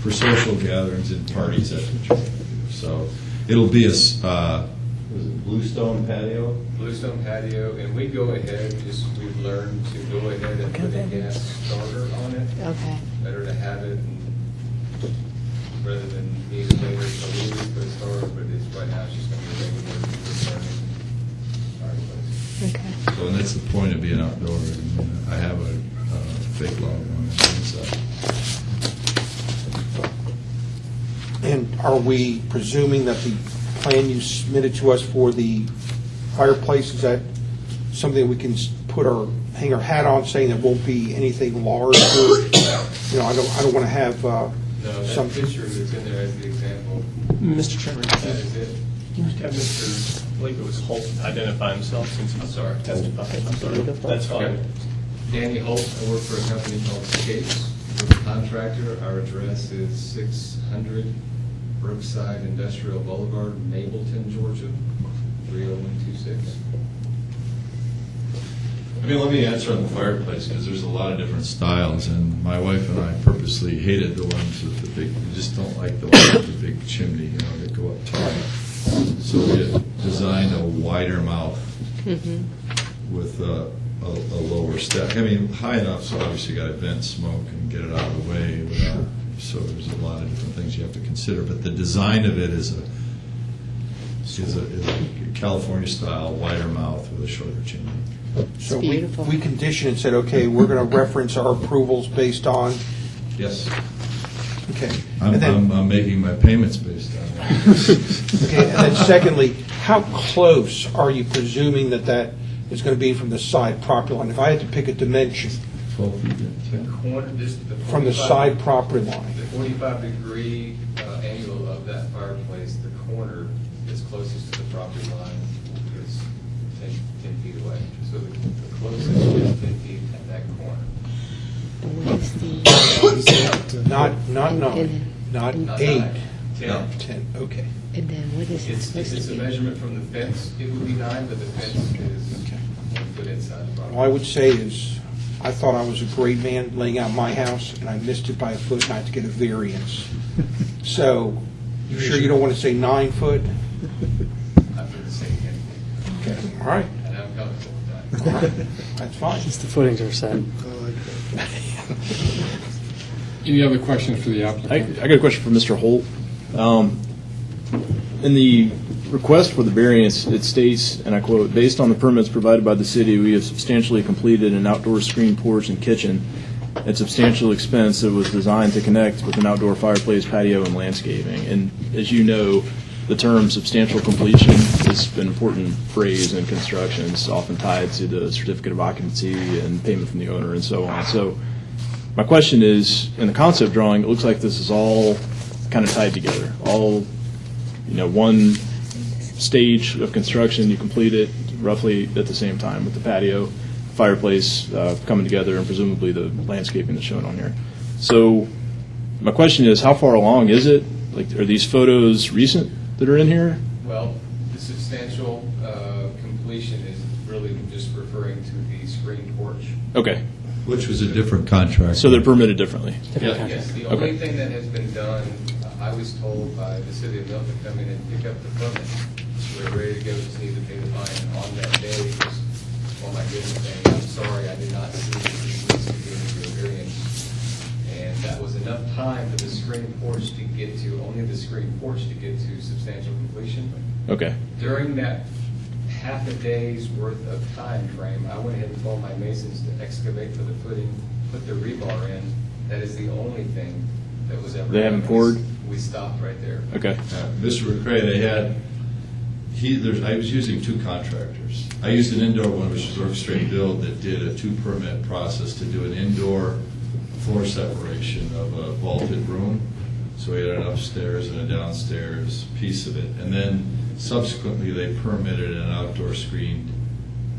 for social gatherings and parties, that's what you're going to do. So it'll be was it bluestone patio? Bluestone patio, and we go ahead, we've learned to go ahead and put a gas starter on it. Okay. Better to have it and rather than need a later leave for the stars, but it's right now it's just going to be a regular burning fireplace. Okay. So, and that's the point of being outdoor. I mean, I have a fake log on the inside. And are we presuming that the plan you submitted to us for the fireplace, is that something we can hang our hat on, saying there won't be anything large? Or, I don't want to have No, some. that picture that's in there as the example, Mr. Chairman, that is it. can you have Mr. I believe it was Holt identify himself since he's testifying? I'm sorry. That's fine. Okay. Danny Holt, I work for a company called Skates. We're a contractor. Our address is 600 Brookside Industrial Boulevard, Mableton, Georgia, 30126. I mean, let me answer on the fireplace, because there's a lot of different styles, and my wife and I purposely hated the ones with the big, we just don't like the ones with the big chimney, that go up tall. So we designed a wider mouth with a lower step. I mean, high enough, so obviously you got to vent smoke and get it out of the way without, so there's a lot of different things you have to consider, but the design of it is a California style wider mouth with a shorter chimney. So we conditioned and said, okay, we're going to reference our approvals based on. Yes. Okay. I'm making my payments based on that. Okay, and then secondly, how close are you presuming that is going to be from the side property line? If I had to pick a dimension 12 feet. from the side property line. The 45-degree angle of that fireplace, the corner is closest to the property line is 10 feet away. So the closest is 10 feet at that corner. What is the, Not 9, not 8. 10. 10, okay. and then what is it It's supposed a to be? measurement from the fence. It would be 9, but the fence is 1 foot inside the property. All I would say is, I thought I was a great man laying out my house, and I missed it by a foot, and I had to get a variance. So, you sure you don't want to say 9 foot? I'm going to say 10 feet. Okay, all right, And I'm comfortable with that. all right, that's fine. Since the footings are set. Any other questions for the I applicant? got a question for Mr. Holt. In the request for the variance, it states, and I quote, "Based on the permits provided by the city, we have substantially completed an outdoor screen porch and kitchen at substantial expense that was designed to connect with an outdoor fireplace, patio, and landscaping." And as you know, the term substantial completion is an important phrase in construction. It's often tied to the certificate of occupancy and payment from the owner and so on. So my question is, in the concept drawing, it looks like this is all kind of tied together. All, one stage of construction, you complete it roughly at the same time with the patio, fireplace coming together, and presumably the landscaping that's shown on here. So my question is, how far along is it? Like, are these photos recent that are in here? Well, the substantial completion is really just referring to the screen porch. Okay. Which was a different contract. So they're permitted differently? Yes, the only Okay. thing that has been done, I was told by the city of Milton, come in and pick up the permit. We're ready to go, just need to pay the fine. And on that day, was, oh my goodness, dang, I'm sorry, I did not see this needs to be a variance. And that was enough time for the screen porch to get to, only the screen porch to get to substantial completion. Okay. During that half a day's worth of time frame, I went ahead and told my masons to excavate for the footing, put the rebar in. That is the only thing that was ever. They haven't done. poured? We stopped right there. Okay. Mr. McCray, I was using 2 contractors. I used an indoor one, which was Orchestrate Build, that did a 2-permit process to do an indoor floor separation of a vaulted room. So we had an upstairs and a downstairs piece of it. And then subsequently, they permitted an outdoor screened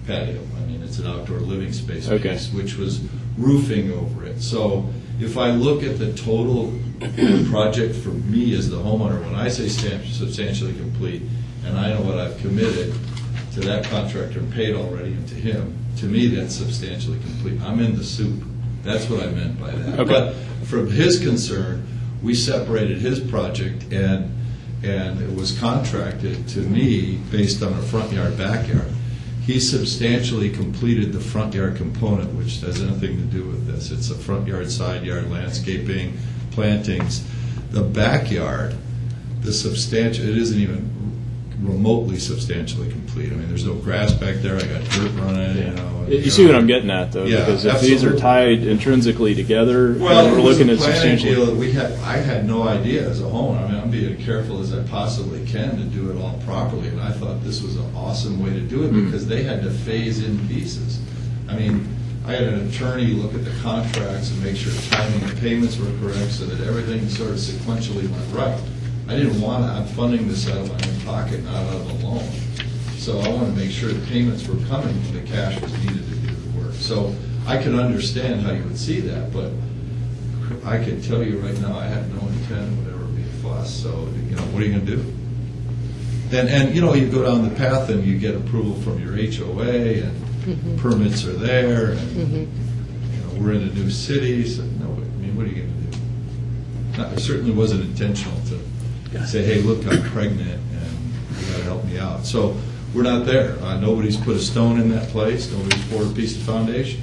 patio. I mean, it's an outdoor living space Okay. piece, which was roofing over it. So if I look at the total project for me as the homeowner, when I say substantially complete, and I know what I've committed to that contractor and paid already and to him, to me, that's substantially complete. I'm in the soup. That's what I meant by that. Okay. But from his concern, we separated his project, and it was contracted to me based on a front yard, backyard. He substantially completed the front yard component, which has nothing to do with this. It's a front yard, side yard, landscaping, plantings. The backyard, it isn't even remotely substantially complete. I mean, there's no grass back there, I got dirt running, you know. You see what I'm getting at, though, Yeah, because if these are absolutely. tied intrinsically together, Well, we're it was looking a at planning substantial. deal that I had no idea as a homeowner. I mean, I'm being careful as I possibly can to do it all properly, and I thought this was an awesome way to do it because they had to phase in pieces. I mean, I had an attorney look at the contracts and make sure timing and payments were correct so that everything sort of sequentially went right. I didn't want to, I'm funding this out of my own pocket, not out of a loan. So I want to make sure the payments were coming when the cash was needed to do the work. So I can understand how you would see that, but I can tell you right now, I had no intent of ever being fussed, so, you know, what are you going to do? And you know, you go down the path and you get approval from your HOA and permits are there and, you know, we're in a new city, so no, I mean, what are you going to do? It certainly wasn't intentional to say, hey, look, I'm pregnant and you got to help me out. So we're not there. Nobody's put a stone in that place. Nobody's poured a piece of foundation.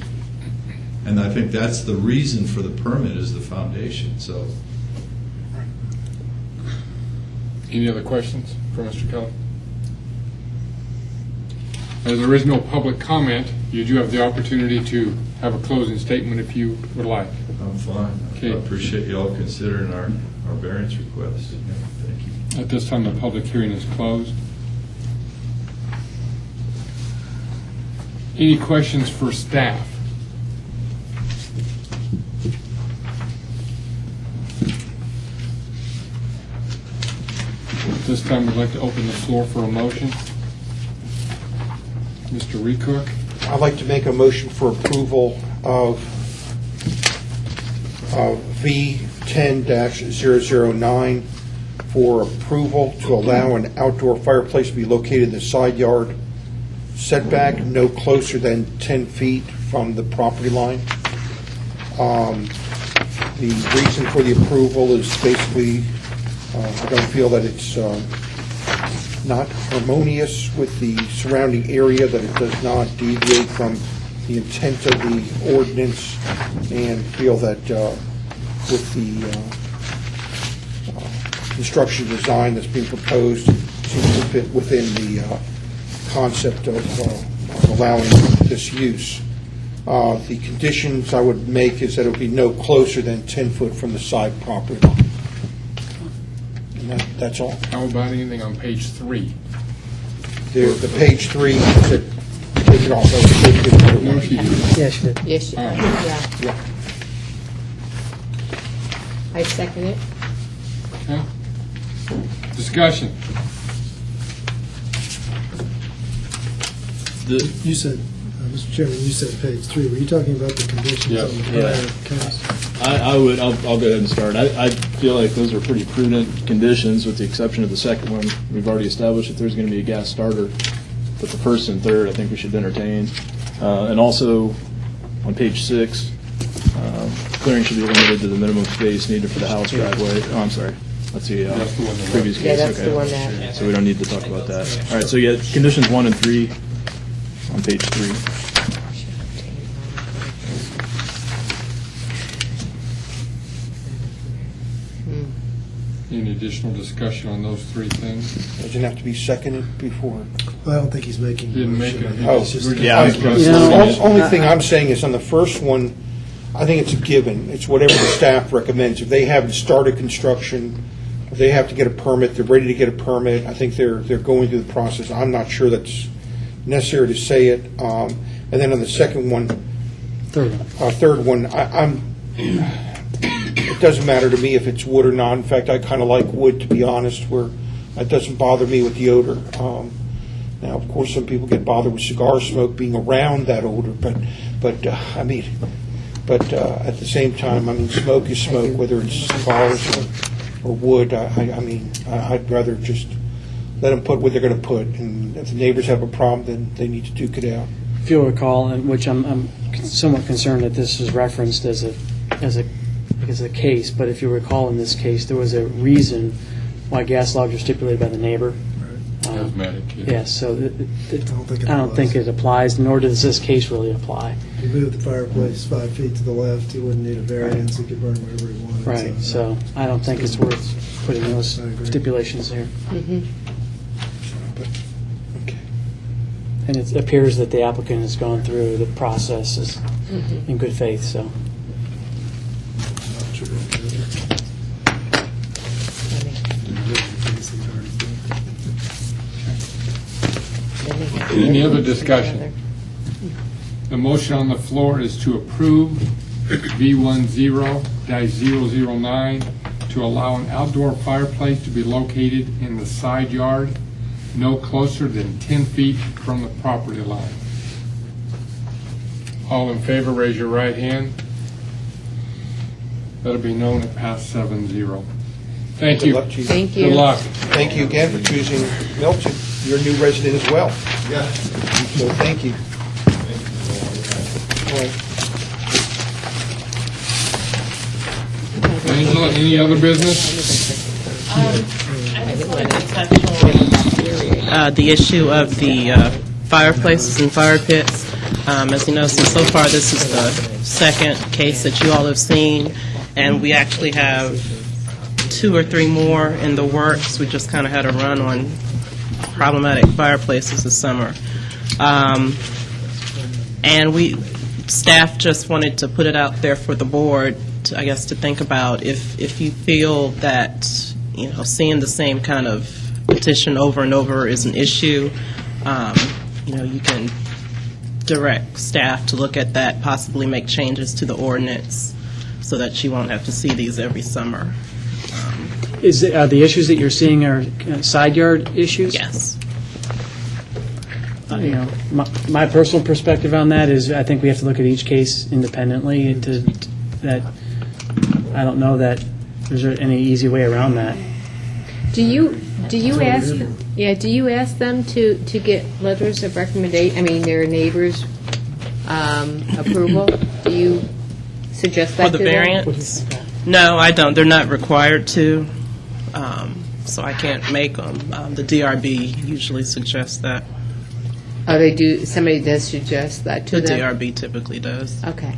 And I think that's the reason for the permit is the foundation. So, Any other questions for Mr. Keller? As there is no public comment, you do have the opportunity to have a closing statement if you would like. I'm fine. Okay. I appreciate you all considering our variance request. Yeah, thank you. At this time, the public hearing is closed. Any questions for staff? At this time, we'd like to open the floor for a motion. Mr. Recook? I'd like to make a motion for approval of V10-009 for approval to allow an outdoor fireplace to be located in the side yard setback no closer than 10 feet from the property line. The reason for the approval is basically I don't feel that it's not harmonious with the surrounding area, that it does not deviate from the intent of the ordinance, and feel that with the construction design that's being proposed seems to fit within the concept of allowing this use. The conditions I would make is that it would be no closer than 10 foot from the side property line. And that's all. How about anything on page 3? The page 3, take it off. No, she didn't. Yes, you did. Yes, you- yeah. Yeah. I second it. Okay. Discussion. You said, Mr. Chairman, you said page 3. Were you talking about the conditions Yeah. on the prior case? I'll go ahead and start. I feel like those are pretty prudent conditions, with the exception of the second one. We've already established that there's going to be a gas starter, but the first and third, I think we should entertain. And also, on page 6, clearing should be limited to the minimum space needed for the house driveway. Oh, I'm sorry. That's the That's the one that- previous case. Yeah, that's Okay. the one that. So we don't need to talk about that. All right, so you get conditions 1 and 3 on page 3. Any additional discussion on those 3 things? Doesn't have to be seconded before. Well, I don't think he's making a Didn't make motion. I it. think Oh, it's just. Yeah, I was gonna say- The only thing I'm saying is on the first one, I think it's a given. It's whatever the staff recommends. If they haven't started construction, if they have to get a permit, they're ready to get a permit, I think they're going through the process. I'm not sure that's necessary to say it. And then on the second one, third one, it doesn't matter to me if it's wood or not. In fact, I kind of like wood, to be honest, where it doesn't bother me with the odor. Now, of course, some people get bothered with cigar smoke being around that odor, but at the same time, I mean, smoke is smoke, whether it's cigars or wood. I'd rather just let them put what they're going to put, and if the neighbors have a problem, then they need to duke it out. If you'll recall, and which I'm somewhat concerned that this is referenced as a case, but if you recall in this case, there was a reason why gas logs are stipulated by the neighbor. cosmetic. Yes, so I don't think it applies, nor does this case really apply. If you move the fireplace 5 feet to the left, he wouldn't need a variance, he could burn wherever he wanted. Right, so I don't think it's worth putting those I agree. stipulations here. Okay. And it appears that the applicant has gone through the process in good faith, so. Any other discussion? The motion on the floor is to approve V10-009 to allow an outdoor fireplace to be located in the side yard no closer than 10 feet from the property line. All in favor, raise your right hand. That'll be known at past 7-0. Thank you. Good luck to you. Thank you. Good luck. Thank you again for choosing Milton, your new resident as well. Yeah. So thank you. All right. Angela, any other business? I just wanted to touch on the issue of the fireplaces and fire pits. As you know, so far this is the second case that you all have seen, and we actually have 2 or 3 more in the works. We just kind of had a run on problematic fireplaces this summer. And staff just wanted to put it out there for the board, I guess, to think about if you feel that, seeing the same kind of petition over and over is an issue, you can direct staff to look at that, possibly make changes to the ordinance so that you won't have to see these every summer. Are the issues that you're seeing are side yard issues? Yes. My personal perspective on that is I think we have to look at each case independently. I don't know that there's any easy way around that. Do you ask? Do you ask them to get letters of recommendation? I mean, their neighbors' approval. Do you suggest that For the to them? variance? No, I don't. They're not required to, so I can't make them. The DRB usually suggests that. Oh, they do. Somebody does suggest that to The them. DRB typically does. Okay.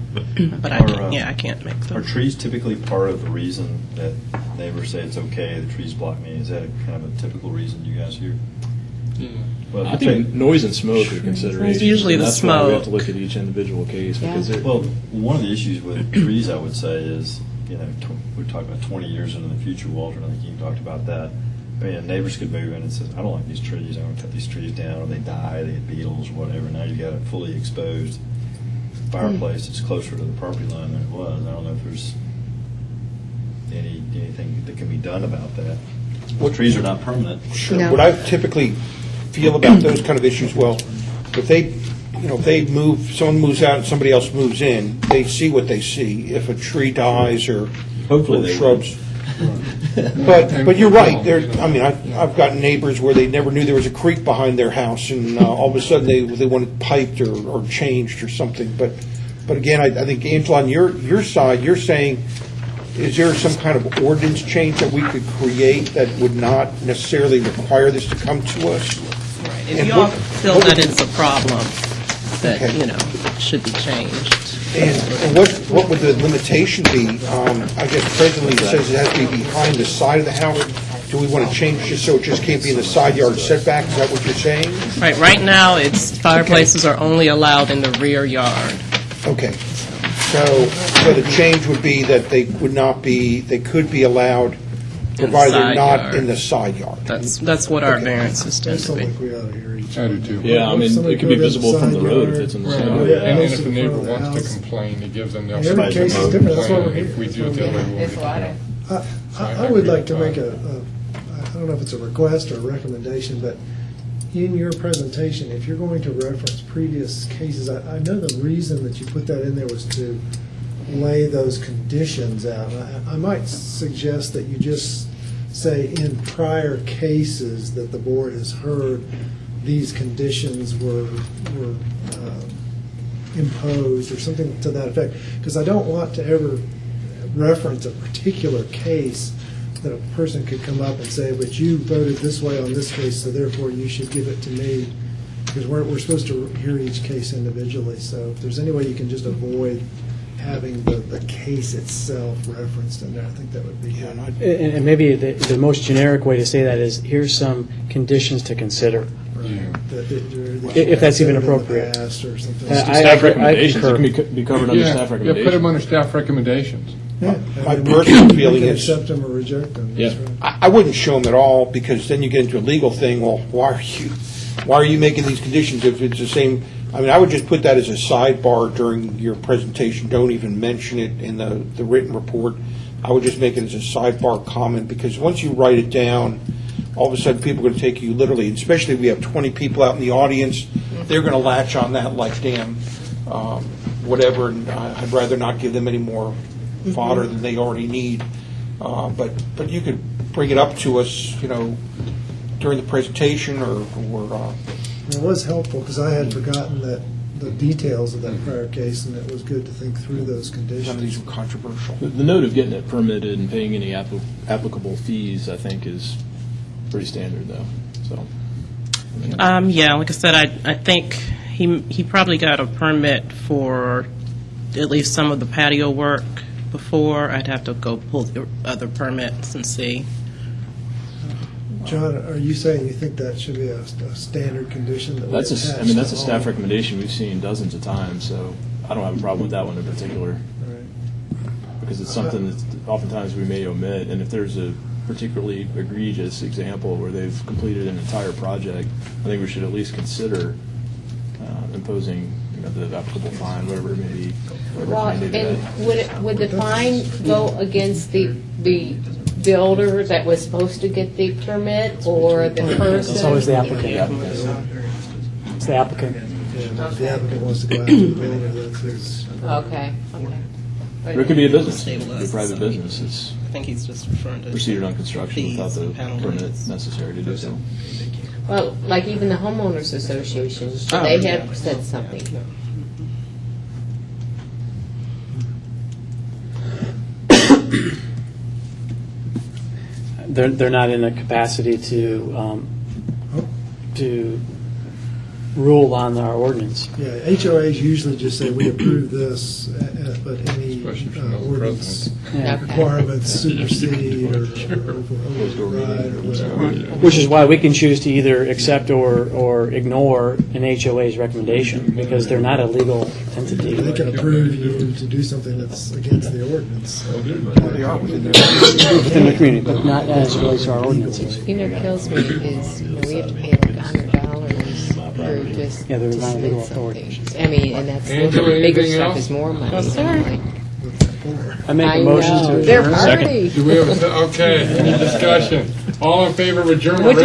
But I can't make them. Are trees typically part of the reason that neighbors say it's okay, the trees block me? Is that kind of a typical reason you guys hear? Well, I think noise and smoke are considerations. It's usually and the that's why we have to smoke. look at each individual case. Yeah. Because Well, one of the issues with trees, I would say, is, we're talking about 20 years into the future, Walter, and I think you talked about that. I mean, neighbors could move in and say, I don't like these trees, I want to cut these trees down, or they die, they get beetles, whatever. Now you've got a fully exposed fireplace that's closer to the property line than it was. I don't know if there's anything that can be done about that. Well, trees are not permanent. Sure. No. What I typically feel about those kind of issues, if they move, someone moves out and somebody else moves in, they see what they see. If a tree dies or Hopefully they shrubs. But you're right. I've got neighbors where they never knew there was a creek behind their house, and all of a sudden they want it piped or changed or something. But again, I think, Angela, on your side, you're saying, is there some kind of ordinance change that we could create that would not necessarily require this to come to us? Right. If And you all what- feel what that would- it's a problem that, Okay. should be changed. And what would the limitation be? I guess presently it says it has to be behind the side of the house. Do we want to change just so it just can't be in the side yard setback? Is that what you're saying? Right now, fireplaces are only allowed in the rear yard. Okay. So the change would be that they could be allowed, provided they're side not yard. in the side yard. That's what our Okay. variances I tend to still be. think we ought to hear each I other. do too. Yeah, I mean, Somebody it could be put it in visible from the side road if yard. it's in the Right. side Yeah. yard. And Close if to a the neighbor front of the wants to house. complain, it gives them the Every opportunity case to is different. That's why we're complain here. if we That's do why feel we're they here. want to come. I would like to make I don't know if it's a request or a recommendation, but in your presentation, if you're going to reference previous cases, I know the reason that you put that in there was to lay those conditions out. I might suggest that you just say in prior cases that the board has heard these conditions were imposed or something to that effect, because I don't want to ever reference a particular case that a person could come up and say, but you voted this way on this case, so therefore you should give it to me, because we're supposed to hear each case individually. So if there's any way you can just avoid having the case itself referenced in there, I think that would be good. And maybe the most generic way to say that is, here's some conditions to consider. If that's even appropriate. Or something. Staff recommendations, concur. it can be covered under staff Yeah, recommendations. put them under staff recommendations. My personal feeling You can is, accept them or reject them. Yeah. That's right. I wouldn't show them at all, because then you get into a legal thing. Well, why are you making these conditions if it's the same? I mean, I would just put that as a sidebar during your presentation. Don't even mention it in the written report. I would just make it as a sidebar comment, because once you write it down, all of a sudden people are going to take you literally, and especially if we have 20 people out in the audience, they're going to latch on that like, damn, whatever, and I'd rather not give them any more fodder than they already need. But you could bring it up to us, during the presentation or It was helpful, because I had forgotten the details of that prior case, and it was good to think through those none of these conditions. were controversial. The note of getting it permitted and paying any applicable fees, I think, is pretty standard, though. So, Yeah, like I said, I think he probably got a permit for at least some of the patio work before. I'd have to go pull the other permits and see. John, are you saying you think that should be a standard condition? That we that's attach that's to a staff all? recommendation we've seen dozens of times, so I don't have a problem with that one in particular, Right. because it's something that oftentimes we may omit, and if there's a particularly egregious example where they've completed an entire project, I think we should at least consider imposing the applicable fine, whatever it may be. Well, and would the fine go against the builder that was supposed to get the permit, or the person? It's always the applicant. It's the applicant. Yeah, if the applicant wants to go after the builder, that's his. Okay. Or it could be a business, it could be a private business. It's I think he's just referring to proceeded on construction without the panel permit units. necessary to do so. Well, like even the homeowners association, they have said something. They're not in a capacity to rule on our ordinance. Yeah, HOAs usually just say, we approve this, but any Especially from the ordinance Yeah. requirements supersede or override or whatever. Which is why we can choose to either accept or ignore an HOA's recommendation, because they're not a legal entity. They can approve you to do something that's against the ordinance. They are within their Within the community, but not as it relates to our ordinances. You know, kills me is we have to pay like $100 for just Yeah, they're to not submit legal something. authority. I mean, and that's Angela, the bigger anything stuff else? is more money. Yes, sir. I'm like, I make I a motion know. to They're adjourn. party. Do we have okay, any discussion? All in favor of adjournment?